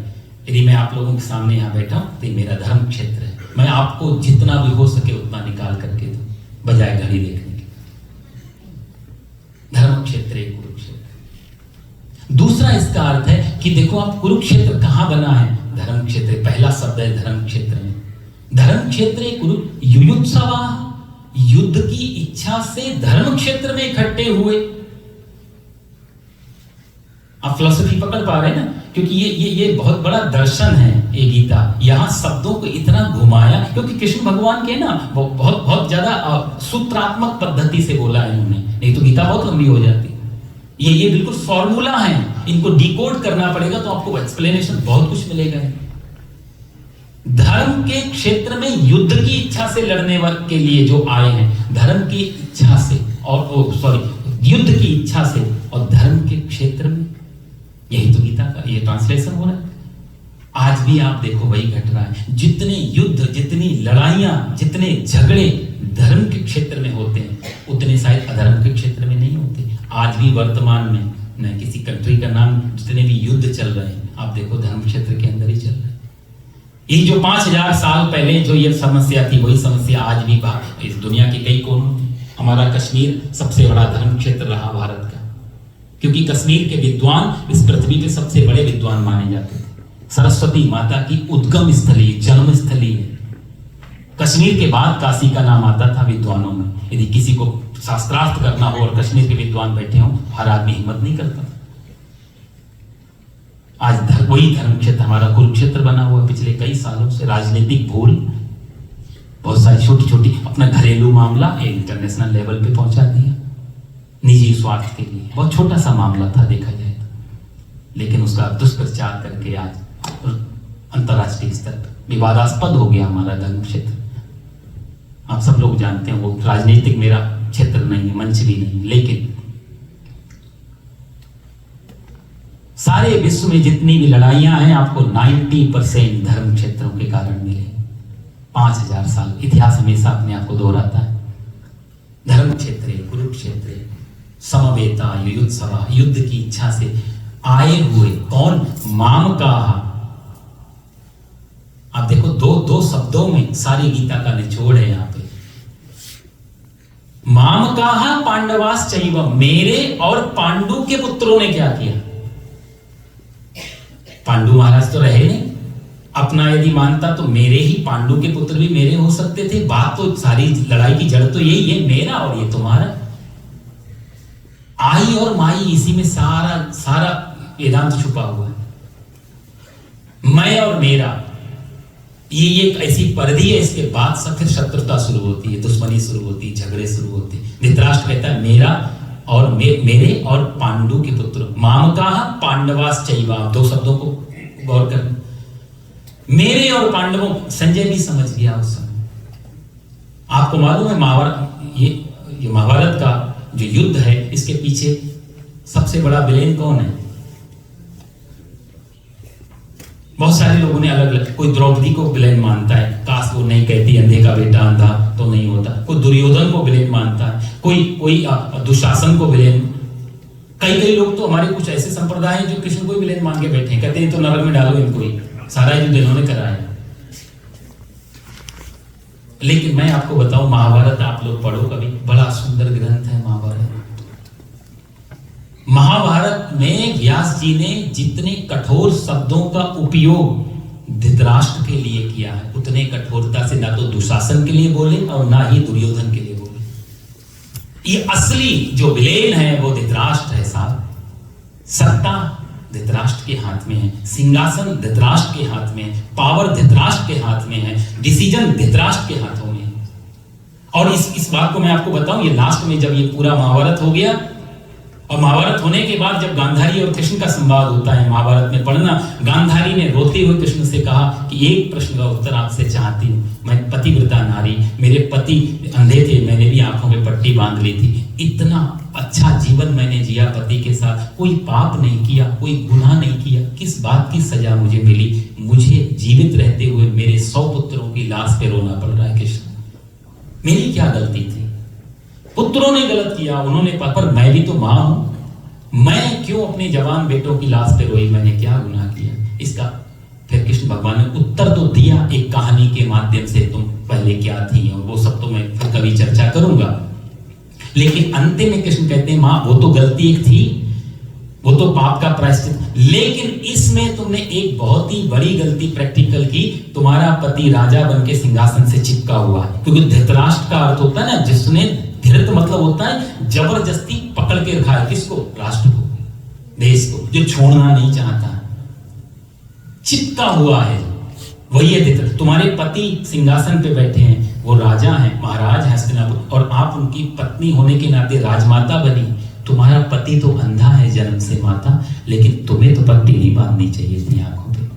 यदि मैं आप लोगों के सामने यहाँ बैठा हूं तो ये मेरा धर्म क्षेत्र है। मैं आपको जितना भी हो सके उतना निकाल करके दूं, बजाय घड़ी देखने के। धर्म क्षेत्र कुरुक्षेत्र। दूसरा इसका अर्थ है कि देखो आप, कुरुक्षेत्र कहां बना है? धर्म क्षेत्र, पहला शब्द है धर्म क्षेत्र में। धर्म क्षेत्र कुरु युयुत्सवा, युद्ध की इच्छा से धर्म क्षेत्र में इकट्ठे हुए। आप फिलॉसफी पकड़ पा रहे हैं ना, क्योंकि ये बहुत बड़ा दर्शन है ये गीता। यहां शब्दों को इतना घुमाया, क्योंकि कृष्ण भगवान के ना वो बहुत ज्यादा सूत्रात्मक पद्धति से बोला है इन्होंने, नहीं तो गीता बहुत लंबी हो जाती। ये बिल्कुल फॉर्मूला है, इनको डिकोड करना पड़ेगा तो आपको एक्सप्लेनेशन बहुत कुछ मिलेगा। धर्म के क्षेत्र में युद्ध की इच्छा से लड़ने के लिए जो आए हैं, धर्म की इच्छा से और युद्ध की इच्छा से और धर्म के क्षेत्र में, यही तो गीता का ये ट्रांसलेशन हो रहा है। आज भी आप देखो वही घट रहा है। जितने युद्ध, जितनी लड़ाइयां, जितने झगड़े धर्म के क्षेत्र में होते हैं, उतने शायद अधर्म के क्षेत्र में नहीं होते। आज भी वर्तमान में न किसी कंट्री का नाम, जितने भी युद्ध चल रहे हैं आप देखो धर्म क्षेत्र के अंदर ही चल रहे हैं। ये जो 5000 साल पहले जो ये समस्या थी, वही समस्या आज भी इस दुनिया के कई कोनों में। हमारा कश्मीर सबसे बड़ा धर्म क्षेत्र रहा भारत का, क्योंकि कश्मीर के विद्वान इस पृथ्वी के सबसे बड़े विद्वान माने जाते थे। सरस्वती माता की उद्गम स्थली, जन्म स्थली है कश्मीर के बाद काशी का नाम आता था विद्वानों में। यदि किसी को शास्त्रार्थ करना हो और कश्मीर के विद्वान बैठे हों, हर आदमी हिम्मत नहीं करता। आज वही धर्म क्षेत्र हमारा कुरुक्षेत्र बना हुआ पिछले कई सालों से। राजनीतिक भूल, बहुत सारी छोटी छोटी, अपना घरेलू मामला इंटरनेशनल लेवल पे पहुंचा दिया निजी स्वार्थ के लिए। बहुत छोटा सा मामला था देखा जाए तो, लेकिन उसका दुष्प्रचार करके आज अंतर्राष्ट्रीय स्तर पर विवादास्पद हो गया हमारा धर्म क्षेत्र। आप सब लोग जानते हैं वो राजनीतिक मेरा क्षेत्र नहीं है, मंच भी नहीं, लेकिन सारे विश्व में जितनी भी लड़ाइयां हैं आपको 90% धर्म क्षेत्रों के कारण मिले। 5000 साल इतिहास हमेशा अपने आप को दोहराता है। धर्म क्षेत्र, कुरुक्षेत्र, समवेता, युयुत्सवा, युद्ध की इच्छा से आए हुए कौन? मामकाहा। आप देखो दो शब्दों में सारी गीता का निचोड़ है यहाँ पे। मामकाहा पांडवास चैव, मेरे और पांडु के पुत्रों ने क्या किया? पांडु महाराज तो रहे नहीं, अपना यदि मानता तो मेरे ही पांडु के पुत्र भी मेरे हो सकते थे। बात तो सारी लड़ाई की जड़ तो यही है, मेरा और ये तुम्हारा। आई और माई, इसी में सारा वेदांत छुपा हुआ है। मैं और मेरा, ये एक ऐसी परिधि है, इसके बाद सब फिर शत्रुता शुरू होती है, दुश्मनी शुरू होती है, झगड़े शुरू होते हैं। धृतराष्ट्र कहता है मेरा और मेरे और पांडु के पुत्र। मामकाहा पांडवास चैव, दो शब्दों को गौर कर, मेरे और पांडवों। संजय भी समझ गया उस समय। आपको मालूम है महाभारत, ये महाभारत का जो युद्ध है, इसके पीछे सबसे बड़ा विलेन कौन है? बहुत सारे लोगों ने अलग अलग, कोई द्रौपदी को विलेन मानता है, काश वो नहीं कहती अंधे का बेटा अंधा तो नहीं होता। कोई दुर्योधन को विलेन मानता है, कोई दुशासन को विलेन। कई लोग तो, हमारे कुछ ऐसे संप्रदाय हैं जो कृष्ण को विलेन मान के बैठे हैं, कहते हैं तो नरक में डालो इनको ही, सारा युद्ध इन्होंने कराया। लेकिन मैं आपको बताऊं, महाभारत आप लोग पढ़ो कभी, बड़ा सुंदर ग्रंथ है महाभारत। महाभारत में व्यास जी ने जितने कठोर शब्दों का उपयोग धृतराष्ट्र के लिए किया है, उतने कठोरता से ना तो दुशासन के लिए बोले और ना ही दुर्योधन के लिए बोले। ये असली जो विलेन है वो धृतराष्ट्र है साहब। सत्ता धृतराष्ट्र के हाथ में है, सिंहासन धृतराष्ट्र के हाथ में है, पावर धृतराष्ट्र के हाथ में है, डिसीजन धृतराष्ट्र के हाथों में है। और इस बात को मैं आपको बताऊं, ये लास्ट में जब ये पूरा महाभारत हो गया, और महाभारत होने के बाद जब गांधारी और कृष्ण का संवाद होता है महाभारत में पढ़ना, गांधारी ने रोते हुए कृष्ण से कहा कि एक प्रश्न का उत्तर आपसे चाहती हूँ, मैं पतिव्रता नारी, मेरे पति अंधे थे, मैंने भी आंखों में पट्टी बांध ली थी, इतना अच्छा जीवन मैंने जिया पति के साथ, कोई पाप नहीं किया, कोई गुनाह नहीं किया, किस बात की सजा मुझे मिली? मुझे जीवित रहते हुए मेरे 100 पुत्रों की लाश पे रोना पड़ रहा है कृष्ण, मेरी क्या गलती थी? पुत्रों ने गलत किया, उन्होंने, पर मैं भी तो मां हूं, मैं क्यों अपने जवान बेटों की लाश पे रोई? मैंने क्या गुनाह किया? इसका फिर कृष्ण भगवान ने उत्तर तो दिया एक कहानी के माध्यम से, तुम पहले क्या थी, और वो सब तो मैं फिर कभी चर्चा करूंगा। लेकिन अंत में कृष्ण कहते हैं मां वो तो गलती एक थी, वो तो पाप का प्रायश्चित, लेकिन इसमें तुमने एक बहुत ही बड़ी गलती प्रैक्टिकल की, तुम्हारा पति राजा बन के सिंहासन से चिपका हुआ है। क्योंकि धृतराष्ट्र का अर्थ होता है ना, जिसने, धृत मतलब होता है जबरदस्ती पकड़ के रखा है, किसको? राष्ट्र को, देश को, जो छोड़ना नहीं चाहता, चिपका हुआ है, वही है धृतराष्ट्र। तुम्हारे पति सिंहासन पे बैठे हैं, वो राजा हैं, महाराज हैं हस्तिनापुर, और आप उनकी पत्नी होने के नाते राजमाता बनी। तुम्हारा पति तो अंधा है जन्म से माता, लेकिन तुम्हें तो पट्टी नहीं बांधनी चाहिए थी आंखों पे।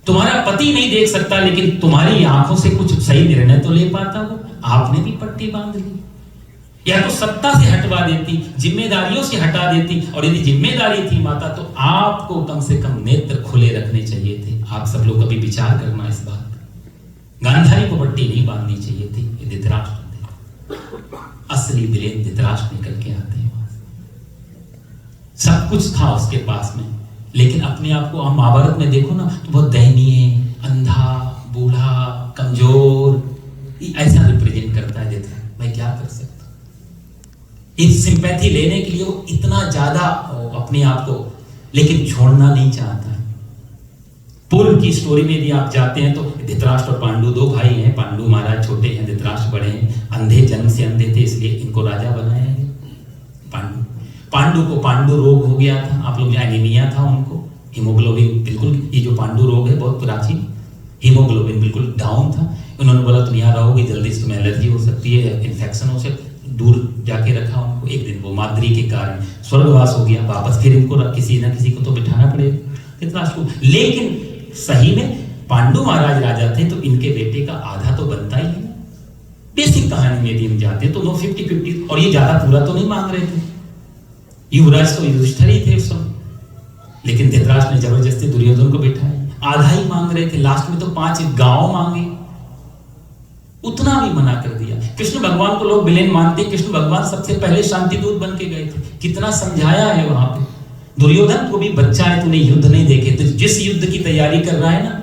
तुम्हारा पति नहीं देख सकता, लेकिन तुम्हारी आंखों से कुछ सही निर्णय तो ले पाता वो, आपने भी पट्टी बांध ली। या तो सत्ता से हटवा देती, जिम्मेदारियों से हटा देती, और यदि जिम्मेदारी थी माता तो आपको कम से कम नेत्र खुले रखने चाहिए थे। आप सब लोग कभी विचार करना इस बात। गांधारी को पट्टी नहीं बांधनी चाहिए थी, ये धृतराष्ट्र थे। असली विलेन धृतराष्ट्र निकल के आते हैं वहां से। सब कुछ था उसके पास में, लेकिन अपने आप को हम महाभारत में देखो ना तो बहुत दयनीय, अंधा, बूढ़ा, कमजोर, ऐसा रिप्रेजेंट करता है धृतराष्ट्र। मैं क्या कर सकता हूं? इस सिंपैथी लेने के लिए वो इतना ज्यादा अपने आप को, लेकिन छोड़ना नहीं चाहता है। पूर्व की स्टोरी में यदि आप जाते हैं तो धृतराष्ट्र और पांडु दो भाई हैं। पांडु महाराज छोटे हैं, धृतराष्ट्र बड़े हैं। अंधे, जन्म से अंधे थे, इसलिए इनको राजा बनाया है। पांडु को पांडु रोग हो गया था, आप लोग, एनीमिया था उनको, हीमोग्लोबिन बिल्कुल, ये जो पांडु रोग है बहुत प्राचीन, हीमोग्लोबिन बिल्कुल डाउन था। उन्होंने बोला तुम यहाँ रहोगे, जल्दी से तुम्हें एलर्जी हो सकती है, इन्फेक्शन हो सकती है, दूर जाके रखा उनको। एक दिन वो माद्री के कारण स्वर्गवास हो गया, वापस फिर इनको किसी ना किसी को तो बिठाना पड़ेगा धृतराष्ट्र को। लेकिन सही में पांडु महाराज राजा थे तो इनके बेटे का आधा तो बनता ही है। बेसिक कहानी में भी हम जाते हैं तो वो 50-50, और ये ज्यादा पूरा तो नहीं मांग रहे थे। युवराज तो युधिष्ठिर ही थे उस समय, लेकिन धृतराष्ट्र ने जबरदस्ती दुर्योधन को बिठाया, आधा ही मांग रहे थे। लास्ट में तो 5 गांव मांगे, उतना भी मना कर दिया। कृष्ण भगवान को लोग विलेन मानते, कृष्ण भगवान सबसे पहले शांति दूत बन के गए थे। कितना समझाया है वहां पे। दुर्योधन को भी बच्चा है, तूने युद्ध नहीं देखे, तो जिस युद्ध की तैयारी कर रहा है ना,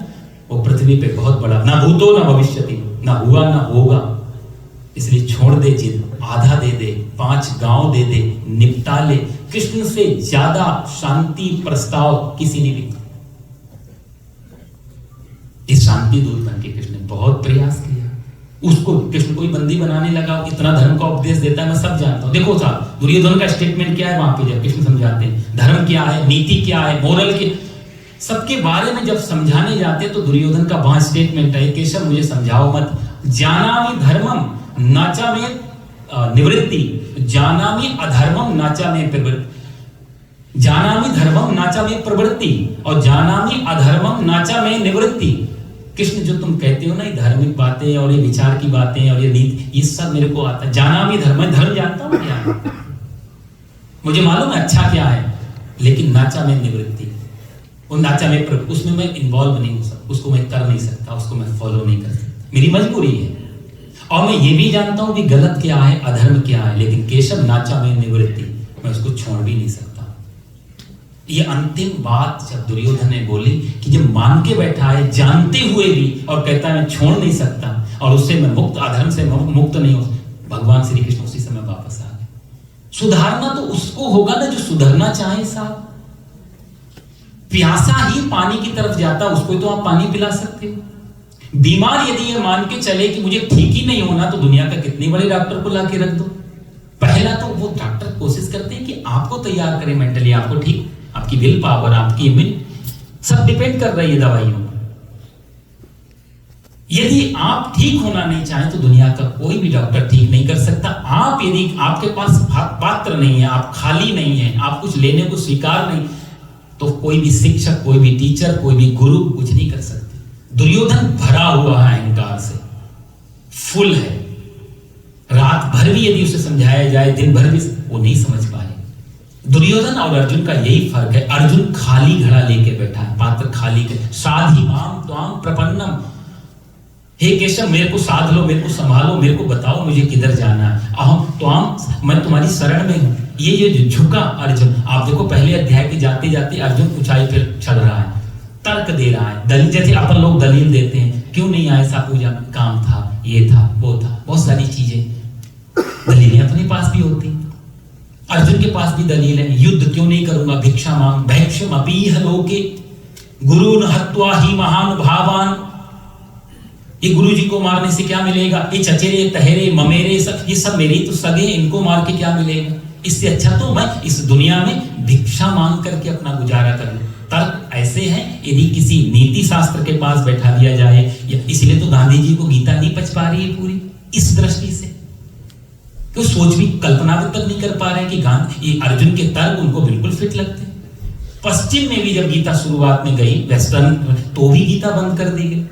वो पृथ्वी पे बहुत बड़ा, ना भूतो ना भविष्यति, ना हुआ ना होगा, इसलिए छोड़ दे जिद, आधा दे दे, 5 गांव दे दे, निपटा ले। कृष्ण से ज्यादा शांति प्रस्ताव किसी ने भी, इस शांति दूत बन के कृष्ण ने बहुत प्रयास किया। उसको कृष्ण को ही बंदी बनाने लगा, इतना धर्म का उपदेश देता है, मैं सब जानता हूं। देखो साहब, दुर्योधन का स्टेटमेंट क्या है वहां पे, जब कृष्ण समझाते हैं धर्म क्या है, नीति क्या है, मोरल के सबके बारे में जब समझाने जाते तो दुर्योधन का वहां स्टेटमेंट है, केशव मुझे समझाओ मत, जानामि धर्मम नाचा में निवृत्ति, जानामि अधर्मम नाचा में प्रवृत्ति, जानामि धर्मम नाचा में प्रवृत्ति और जानामि अधर्मम नाचा में निवृत्ति। कृष्ण जो तुम कहते हो ना, ये धार्मिक बातें और ये विचार की बातें और ये नीति, ये सब मेरे को आता है। जानामि धर्म, धर्म जानता हूं क्या, मुझे मालूम है अच्छा क्या है, लेकिन नाचा में निवृत्ति, वो नाचा में उसमें मैं इन्वॉल्व नहीं हो सकता, उसको मैं कर नहीं सकता, उसको मैं फॉलो नहीं कर सकता, मेरी मजबूरी है। और मैं ये भी जानता हूं कि गलत क्या है, अधर्म क्या है, लेकिन केशव नाचा में निवृत्ति, मैं उसको छोड़ भी नहीं सकता। ये अंतिम बात जब दुर्योधन ने बोली कि जब मान के बैठा है जानते हुए भी और कहता है मैं छोड़ नहीं सकता और उससे मैं मुक्त, अधर्म से मुक्त नहीं हो, भगवान श्री कृष्ण उसी समय वापस आ गए। सुधारना तो उसको होगा ना जो सुधरना चाहे साहब। प्यासा ही पानी की तरफ जाता, उसको तो आप पानी पिला सकते हो। बीमार यदि ये मान के चले कि मुझे ठीक ही नहीं होना, तो दुनिया का कितने बड़े डॉक्टर को लाके रख दो। पहला तो वो डॉक्टर कोशिश करते हैं कि आपको तैयार करें मेंटली, आपको ठीक, आपकी विल पावर, आपकी इम्यूनिटी सब डिपेंड कर रही है दवाइयों पर। यदि आप ठीक होना नहीं चाहें तो दुनिया का कोई भी डॉक्टर ठीक नहीं कर सकता। आप यदि आपके पास पात्र नहीं है, आप खाली नहीं है, आप कुछ लेने को स्वीकार नहीं, तो कोई भी शिक्षक, कोई भी टीचर, कोई भी गुरु कुछ नहीं कर सकते। दुर्योधन भरा हुआ है अहंकार से, फुल है। रात भर भी यदि उसे समझाया जाए, दिन भर भी, वो नहीं समझ पाए। दुर्योधन और अर्जुन का यही फर्क है, अर्जुन खाली घड़ा लेके बैठा है, पात्र खाली के, साधी माम त्वाम प्रपन्नम, हे केशव मेरे को साध लो, मेरे को संभालो, मेरे को बताओ मुझे किधर जाना है, अहम त्वाम, मैं तुम्हारी शरण में हूं। ये जो झुका अर्जुन, आप देखो पहले अध्याय के जाते जाते अर्जुन ऊंचाई पर चढ़ रहा है, तर्क दे रहा है, दलील, जैसे अपन लोग दलील देते हैं, क्यों नहीं आए सा पूजा, काम था, ये था, वो था, बहुत सारी चीजें दलीलें अपने पास भी होती। अर्जुन के पास भी दलील है, युद्ध क्यों नहीं करूंगा, भिक्षा मांग, भैक्षम अपीह लोके गुरुन हत्वा ही महानुभावान, ये गुरु जी को मारने से क्या मिलेगा, ये चचेरे तहेरे ममेरे सब, ये सब मेरे तो सगे, इनको मार के क्या मिलेगा, इससे अच्छा तो मैं इस दुनिया में भिक्षा मांग करके अपना गुजारा कर लूं। तर्क ऐसे हैं, यदि किसी नीति शास्त्र के पास बैठा दिया जाए, इसलिए तो गांधी जी को गीता नहीं पच पा रही है पूरी, इस दृष्टि से तो सोच भी, कल्पना भी तक नहीं कर पा रहे हैं कि गांधी, अर्जुन के तर्क उनको बिल्कुल फिट लगते। पश्चिम में भी जब गीता शुरुआत में गई, वेस्टर्न, तो भी गीता बंद कर दी गई।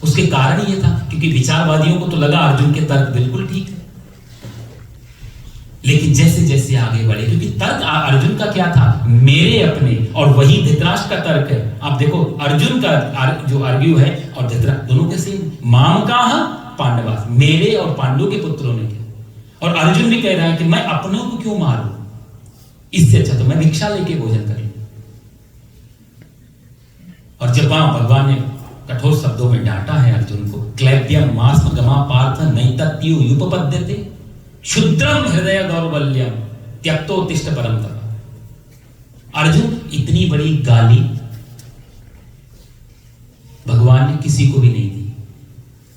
उसके कारण ये था क्योंकि विचारवादियों को तो लगा अर्जुन के तर्क बिल्कुल ठीक है, लेकिन जैसे जैसे आगे बढ़े, क्योंकि तर्क अर्जुन का क्या था, मेरे अपने, और वही धृतराष्ट्र का तर्क है। आप देखो अर्जुन का जो आर्ग्यू है और धृतराष्ट्र दोनों के सेम, माम का पांडवास, मेरे और पांडु के पुत्रों ने किया, और अर्जुन भी कह रहा है कि मैं अपनों को क्यों मारूं, इससे अच्छा तो मैं भिक्षा लेके भोजन कर लूं। और जब भगवान ने कठोर शब्दों में डांटा है अर्जुन को, क्लैप्यम मास्म गमा पार्थ नैतत्यु युपपद्यते क्षुद्रम हृदय दौर्बल्यम त्यक्तोत्तिष्ठ परम तप। अर्जुन, इतनी बड़ी गाली भगवान ने किसी को भी नहीं दी।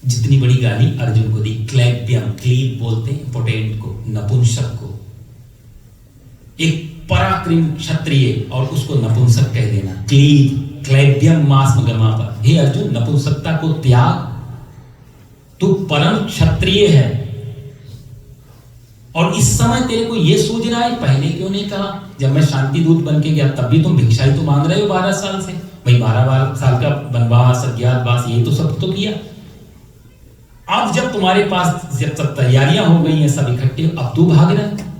जितनी बड़ी गाली अर्जुन को दी, क्लैप्यम, क्लीब बोलते हैं इंपोर्टेंट को, नपुंसक को। एक पराक्रम क्षत्रिय और उसको नपुंसक कह देना, क्लीब क्लैप्यम मास्म गमा पर। हे अर्जुन, नपुंसकता को त्याग, तू परम क्षत्रिय है। और इस समय तेरे को ये सूझ रहा है, पहले क्यों नहीं कहा? जब मैं शांति दूत बन के गया तब भी तुम भिक्षा ही तो मांग रहे हो 12 साल से। भाई 12 साल का वनवास, अज्ञातवास, ये तो सब तो किया। अब जब तुम्हारे पास जब सब तैयारियां हो गई हैं, सब इकट्ठे, अब तू भाग रहा है।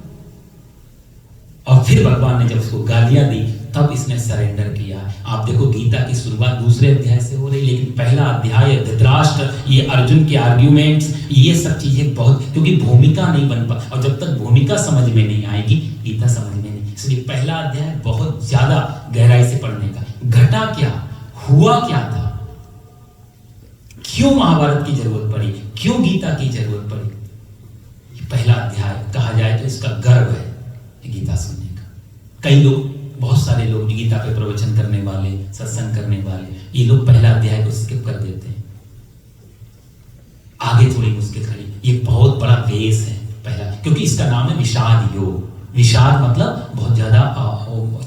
और फिर भगवान ने जब उसको गालियां दी तब इसने सरेंडर किया। आप देखो गीता की शुरुआत दूसरे अध्याय से हो रही, लेकिन पहला अध्याय धृतराष्ट्र, ये अर्जुन के आर्ग्यूमेंट्स, ये सब चीजें बहुत, क्योंकि भूमिका नहीं बन पा, और जब तक भूमिका समझ में नहीं आएगी गीता समझ में नहीं। इसलिए पहला अध्याय बहुत ज्यादा गहराई से पढ़ने का। घटा क्या, हुआ क्या था, क्यों महाभारत की जरूरत पड़ी, क्यों गीता की जरूरत पड़ी, ये पहला अध्याय कहा जाए तो इसका गर्व है गीता सुनने का। कई लोग, बहुत सारे लोग गीता पे प्रवचन करने वाले, सत्संग करने वाले, ये लोग पहला अध्याय को स्किप कर देते हैं, आगे थोड़ी मुश्किल खड़ी। ये बहुत बड़ा बेस है पहला, क्योंकि इसका नाम है विषाद योग। विषाद मतलब बहुत ज्यादा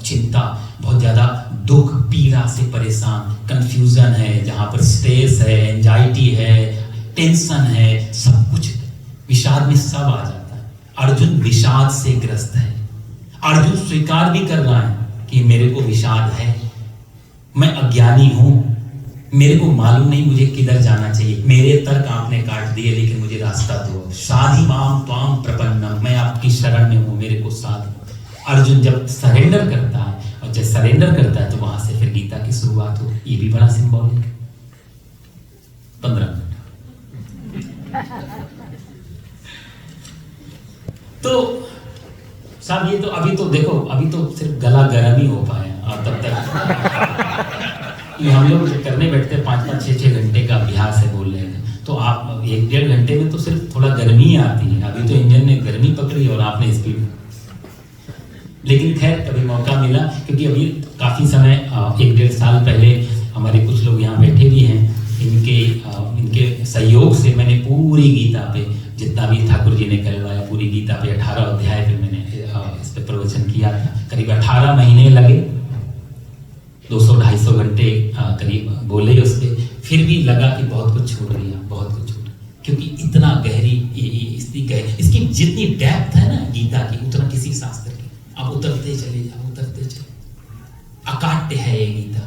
चिंता, बहुत ज्यादा दुख, पीड़ा से परेशान, कंफ्यूजन है, जहां पर स्ट्रेस है, एंजाइटी है, टेंशन है, सब कुछ विषाद में सब आ जाता है। अर्जुन विषाद से ग्रस्त है। अर्जुन स्वीकार भी कर रहा है कि मेरे को विषाद है, मैं अज्ञानी हूं, मेरे को मालूम नहीं मुझे किधर जाना चाहिए, मेरे तर्क आपने काट दिए, लेकिन मुझे रास्ता दो। साधि माम त्वाम प्रपन्नम, मैं आपकी शरण में हूं, मेरे को साध। अर्जुन जब सरेंडर करता है, और जब सरेंडर करता है तो वहां से फिर गीता की शुरुआत हो। ये भी बड़ा सिंबॉलिक है। 15 मिनट तो साहब, ये तो अभी तो देखो, अभी तो सिर्फ गला गर्म ही हो पाया, और तब तक ये हम लोग करने बैठते 5-5, 6-6 घंटे का अभ्यास है बोलने का, तो आप 1-1.5 घंटे में तो सिर्फ थोड़ा गर्मी आती है। अभी तो इंजन ने गर्मी पकड़ी और आपने स्पीड। लेकिन खैर कभी मौका मिला, क्योंकि अभी काफी समय 1-1.5 साल पहले हमारे कुछ लोग यहाँ बैठे भी हैं, इनके सहयोग से मैंने पूरी गीता पे, जितना भी ठाकुर जी ने करवाया, पूरी गीता पे 18 अध्याय पे मैंने इस पे प्रवचन किया था। करीब 18 महीने लगे, 200-250 घंटे करीब बोले उस पे। फिर भी लगा कि बहुत कुछ छूट गया, बहुत कुछ छूट, क्योंकि इतना गहरी इसकी जितनी डेप्थ है ना गीता की, उतना किसी शास्त्र की। आप उतरते चले जाओ, उतरते चले, अकाट्य है ये गीता।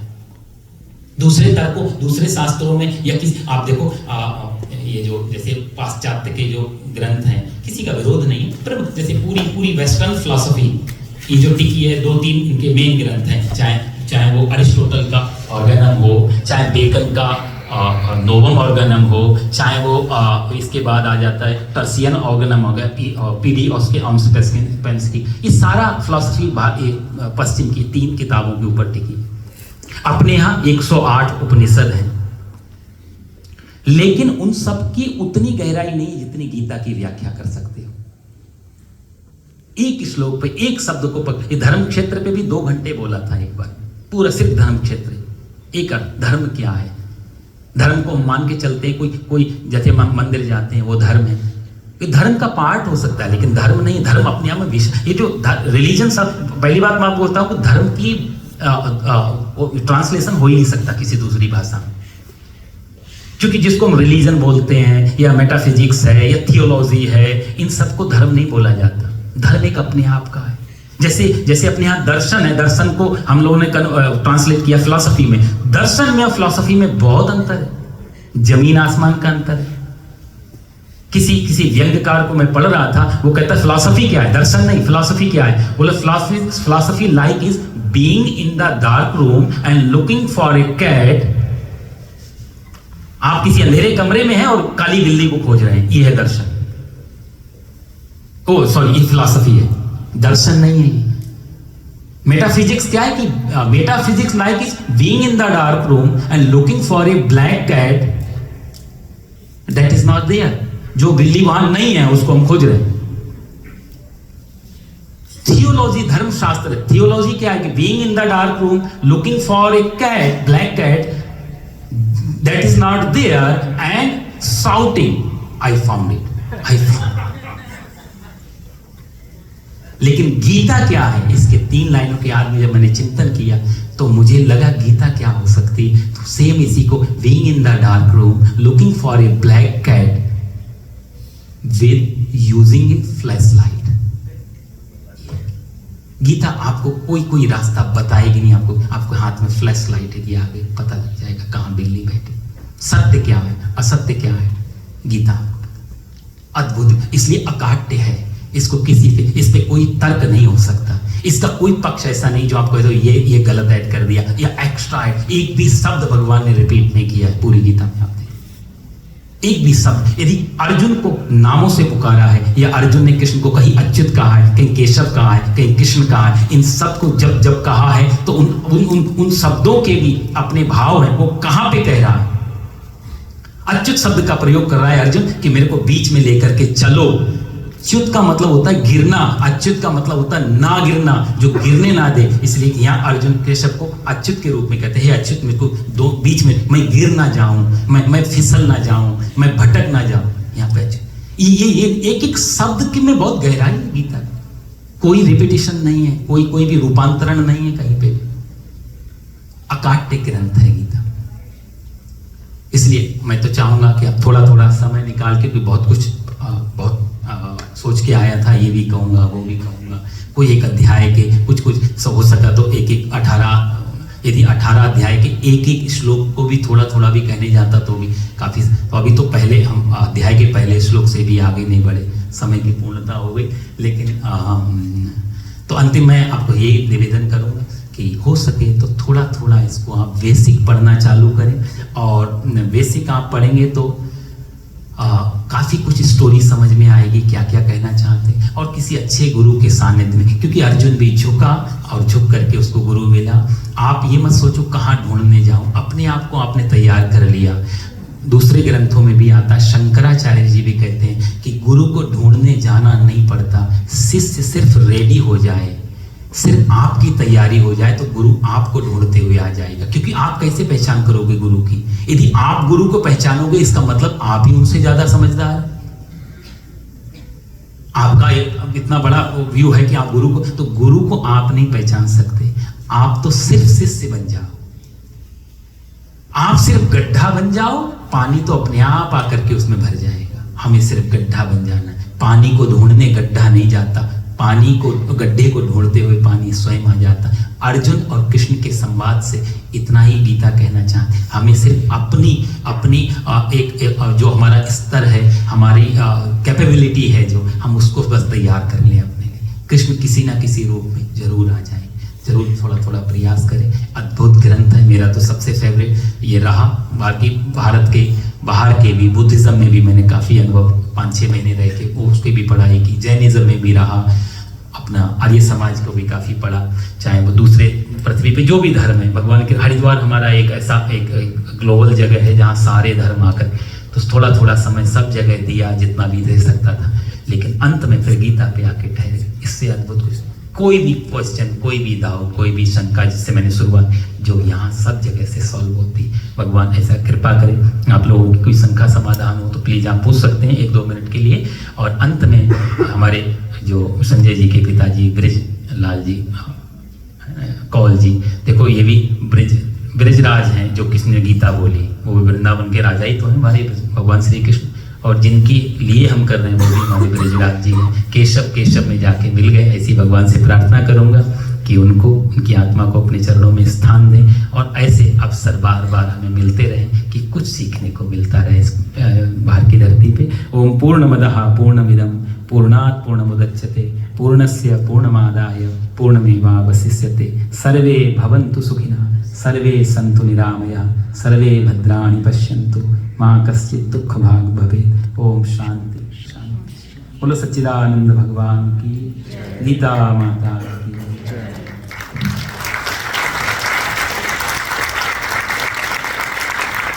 दूसरे तर्कों, दूसरे शास्त्रों में या किसी, आप देखो ये जो जैसे पाश्चात्य के जो ग्रंथ हैं, किसी का विरोध नहीं, पर जैसे पूरी वेस्टर्न फिलॉसफी ये जो टिकी है, 2-3 इनके मेन ग्रंथ हैं, चाहे वो अरिस्टोटल का ऑर्गेनम हो, चाहे बेकन का नोवम ऑर्गेनम हो, चाहे वो इसके बाद आ जाता है टर्सियन ऑर्गेनम हो गया, पीडी उसके की, ये सारा फिलॉसफी पश्चिम की 3 किताबों के ऊपर टिकी। अपने यहाँ 108 उपनिषद हैं, लेकिन उन सब की उतनी गहराई नहीं जितनी गीता की व्याख्या कर सकते हो। एक श्लोक पे, एक शब्द को पकड़, धर्म क्षेत्र पे भी 2 घंटे बोला था एक बार, पूरा सिर्फ धर्म क्षेत्र। एक धर्म क्या है, धर्म को हम मान के चलते हैं, कोई जैसे मंदिर जाते हैं वो धर्म है, ये धर्म का पार्ट हो सकता है, लेकिन धर्म नहीं। धर्म अपने आप में विषय, ये जो रिलीजन, सब पहली बात मैं आपको बोलता हूं कि धर्म की ट्रांसलेशन हो ही नहीं सकता किसी दूसरी भाषा में, क्योंकि जिसको हम रिलीजन बोलते हैं या मेटाफिजिक्स है या थियोलॉजी है, इन सबको धर्म नहीं बोला जाता। धर्म एक अपने आप का है। जैसे अपने यहाँ दर्शन है, दर्शन को हम लोगों ने ट्रांसलेट किया फिलॉसफी में। दर्शन में और फिलॉसफी में बहुत अंतर है, जमीन आसमान का अंतर है। किसी व्यंग्यकार को मैं पढ़ रहा था, वो कहता है फिलॉसफी क्या है, दर्शन नहीं, फिलॉसफी क्या है। बोले philosophy like is being in the dark room and looking for a cat. आप किसी अंधेरे कमरे में हैं और काली बिल्ली को खोज रहे हैं, ये है दर्शन। ओ सॉरी, ये फिलॉसफी है, दर्शन नहीं है। मेटाफिजिक्स क्या है कि metaphysics like is being in the dark room and looking for a black cat that is not there. जो बिल्ली वहां नहीं है उसको हम खोज रहे हैं। थियोलॉजी धर्मशास्त्र, थियोलॉजी क्या है कि being in the dark room looking for a cat, black cat that is not there, and shouting, I found it. लेकिन गीता क्या है, इसके 3 लाइनों के बाद में जब मैंने चिंतन किया तो मुझे लगा गीता क्या हो सकती। तो सेम इसी को, being in the dark room looking for a black cat with using a flash light. Gita आपको कोई रास्ता बताएगी नहीं, आपको हाथ में फ्लैश लाइट है कि आगे पता लग जाएगा कहां बिल्ली बैठी। सत्य क्या है, असत्य क्या है, गीता अद्भुत, इसलिए अकाट्य है। इसको इस पे कोई तर्क नहीं हो सकता, इसका कोई पक्ष ऐसा नहीं जो आपको ये गलत ऐड कर दिया या एक्स्ट्रा ऐड। एक भी शब्द भगवान ने रिपीट नहीं किया है पूरी गीता में। आप एक भी शब्द, यदि अर्जुन को नामों से पुकारा है या अर्जुन ने कृष्ण को कहीं अच्युत कहा है, कहीं केशव कहा है, कहीं कृष्ण कहा है, इन सब को जब कहा है तो उन शब्दों के भी अपने भाव है, वो कहां पे कह रहा है। अच्युत शब्द का प्रयोग कर रहा है अर्जुन कि मेरे को बीच में लेकर के चलो। च्युत का मतलब होता है गिरना, अच्युत का मतलब होता है ना गिरना, जो गिरने ना दे। इसलिए यहाँ अर्जुन केशव को अच्युत के रूप में कहते हैं, अच्युत मेरे को दो बीच में, मैं गिर ना जाऊं, मैं फिसल ना जाऊं, मैं भटक ना जाऊं। यहाँ पे अच्युत, ये एक शब्द की में बहुत गहराई है गीता की। कोई रिपीटिशन नहीं है, कोई भी रूपांतरण नहीं है कहीं पे भी। अकाट्य ग्रंथ है गीता। इसलिए मैं तो चाहूंगा कि आप थोड़ा समय निकाल के, बहुत कुछ बहुत सोच के आया था, ये भी कहूंगा वो भी कहूंगा, कोई एक अध्याय के कुछ हो सका तो एक 18 अध्याय के एक श्लोक को भी थोड़ा भी कहने जाता तो भी काफी। तो अभी तो पहले हम अध्याय के पहले श्लोक से भी आगे नहीं बढ़े, समय की पूर्णता हो गई। लेकिन तो अंतिम मैं आपको ये निवेदन करूंगा कि हो सके तो थोड़ा इसको आप बेसिक पढ़ना चालू करें, और बेसिक आप पढ़ेंगे तो काफी कुछ स्टोरी समझ में आएगी, क्या क्या कहना चाहते हैं। और किसी अच्छे गुरु के सानिध्य में, क्योंकि अर्जुन भी झुका और झुक करके उसको गुरु मिला। आप ये मत सोचो कहाँ ढूंढने जाऊं, अपने आप को आपने तैयार कर लिया। दूसरे ग्रंथों में भी आता, शंकराचार्य जी भी कहते हैं कि गुरु को ढूंढने जाना नहीं पड़ता, शिष्य सिर्फ रेडी हो जाए, सिर्फ आपकी तैयारी हो जाए तो गुरु आपको ढूंढते हुए आ जाएगा। क्योंकि आप कैसे पहचान करोगे गुरु की? यदि आप गुरु को पहचानोगे इसका मतलब आप ही उनसे ज्यादा समझदार। आपका इतना बड़ा व्यू है कि आप गुरु को आप नहीं पहचान सकते। आप तो सिर्फ शिष्य बन जाओ, आप सिर्फ गड्ढा बन जाओ, पानी तो अपने आप आकर के उसमें भर जाएगा। हमें सिर्फ गड्ढा बन जाना है। पानी को ढूंढने गड्ढा नहीं जाता, पानी को, गड्ढे को ढूंढते हुए पानी स्वयं आ जाता। अर्जुन और कृष्ण के संवाद से इतना ही गीता कहना चाहते हैं। हमें सिर्फ अपनी एक जो हमारा स्तर है, हमारी कैपेबिलिटी है, जो हम उसको बस तैयार कर लें अपने लिए। कृष्ण किसी ना किसी रूप में जरूर आ जाए, जरूर थोड़ा प्रयास करें। अद्भुत ग्रंथ है, मेरा तो सबसे फेवरेट ये रहा। बाकी भारत के बाहर के भी, बुद्धिज्म में भी मैंने काफ़ी अनुभव, 5-6 महीने रह के उसकी भी पढ़ाई की। जैनिज्म में भी रहा, अपना आर्य समाज को भी काफ़ी पढ़ा, चाहे वो दूसरे पृथ्वी पे जो भी धर्म है। भगवान के हरिद्वार हमारा एक ऐसा एक ग्लोबल जगह है जहाँ सारे धर्म आकर, तो थोड़ा समय सब जगह दिया जितना भी दे सकता था। लेकिन अंत में फिर गीता पे आके ठहरे। इससे अद्भुत कुछ, कोई भी क्वेश्चन, कोई भी डाउट, कोई भी शंका, जिससे मैंने शुरुआत, जो यहाँ सब जगह से सॉल्व होती। भगवान ऐसा कृपा करें। आप लोगों की कोई शंका समाधान हो तो प्लीज़ आप पूछ सकते हैं 1-2 मिनट के लिए। और अंत में हमारे जो संजय जी के पिताजी ब्रिजलाल जी कौल जी, देखो ये भी ब्रिजराज हैं, जो किसने गीता बोली, वो भी वृंदावन के राजा ही तो हैं हमारे भगवान श्री कृष्ण। और जिनकी लिए हम कर रहे हैं वो भी हमारे ब्रिजराज जी हैं। केशव में जाके मिल गए। ऐसी भगवान से प्रार्थना करूंगा कि उनकी आत्मा को अपने चरणों में स्थान दें, और ऐसे अवसर बार हमें मिलते रहें कि कुछ सीखने को मिलता रहे इस बाहर की धरती पे। ओम पूर्णमदः पूर्णमिदं पूर्णात् पूर्णमुदच्यते पूर्णस्य पूर्णमादाय पूर्णमेवावशिष्यते। सर्वे भवन्तु सुखिनः, सर्वे सन्तु निरामयाः, सर्वे भद्राणि पश्यन्तु, मां कश्चित् दुःख भाग भवेत्। ओम शांति शांति। बोलो सच्चिदानंद भगवान की, गीता माता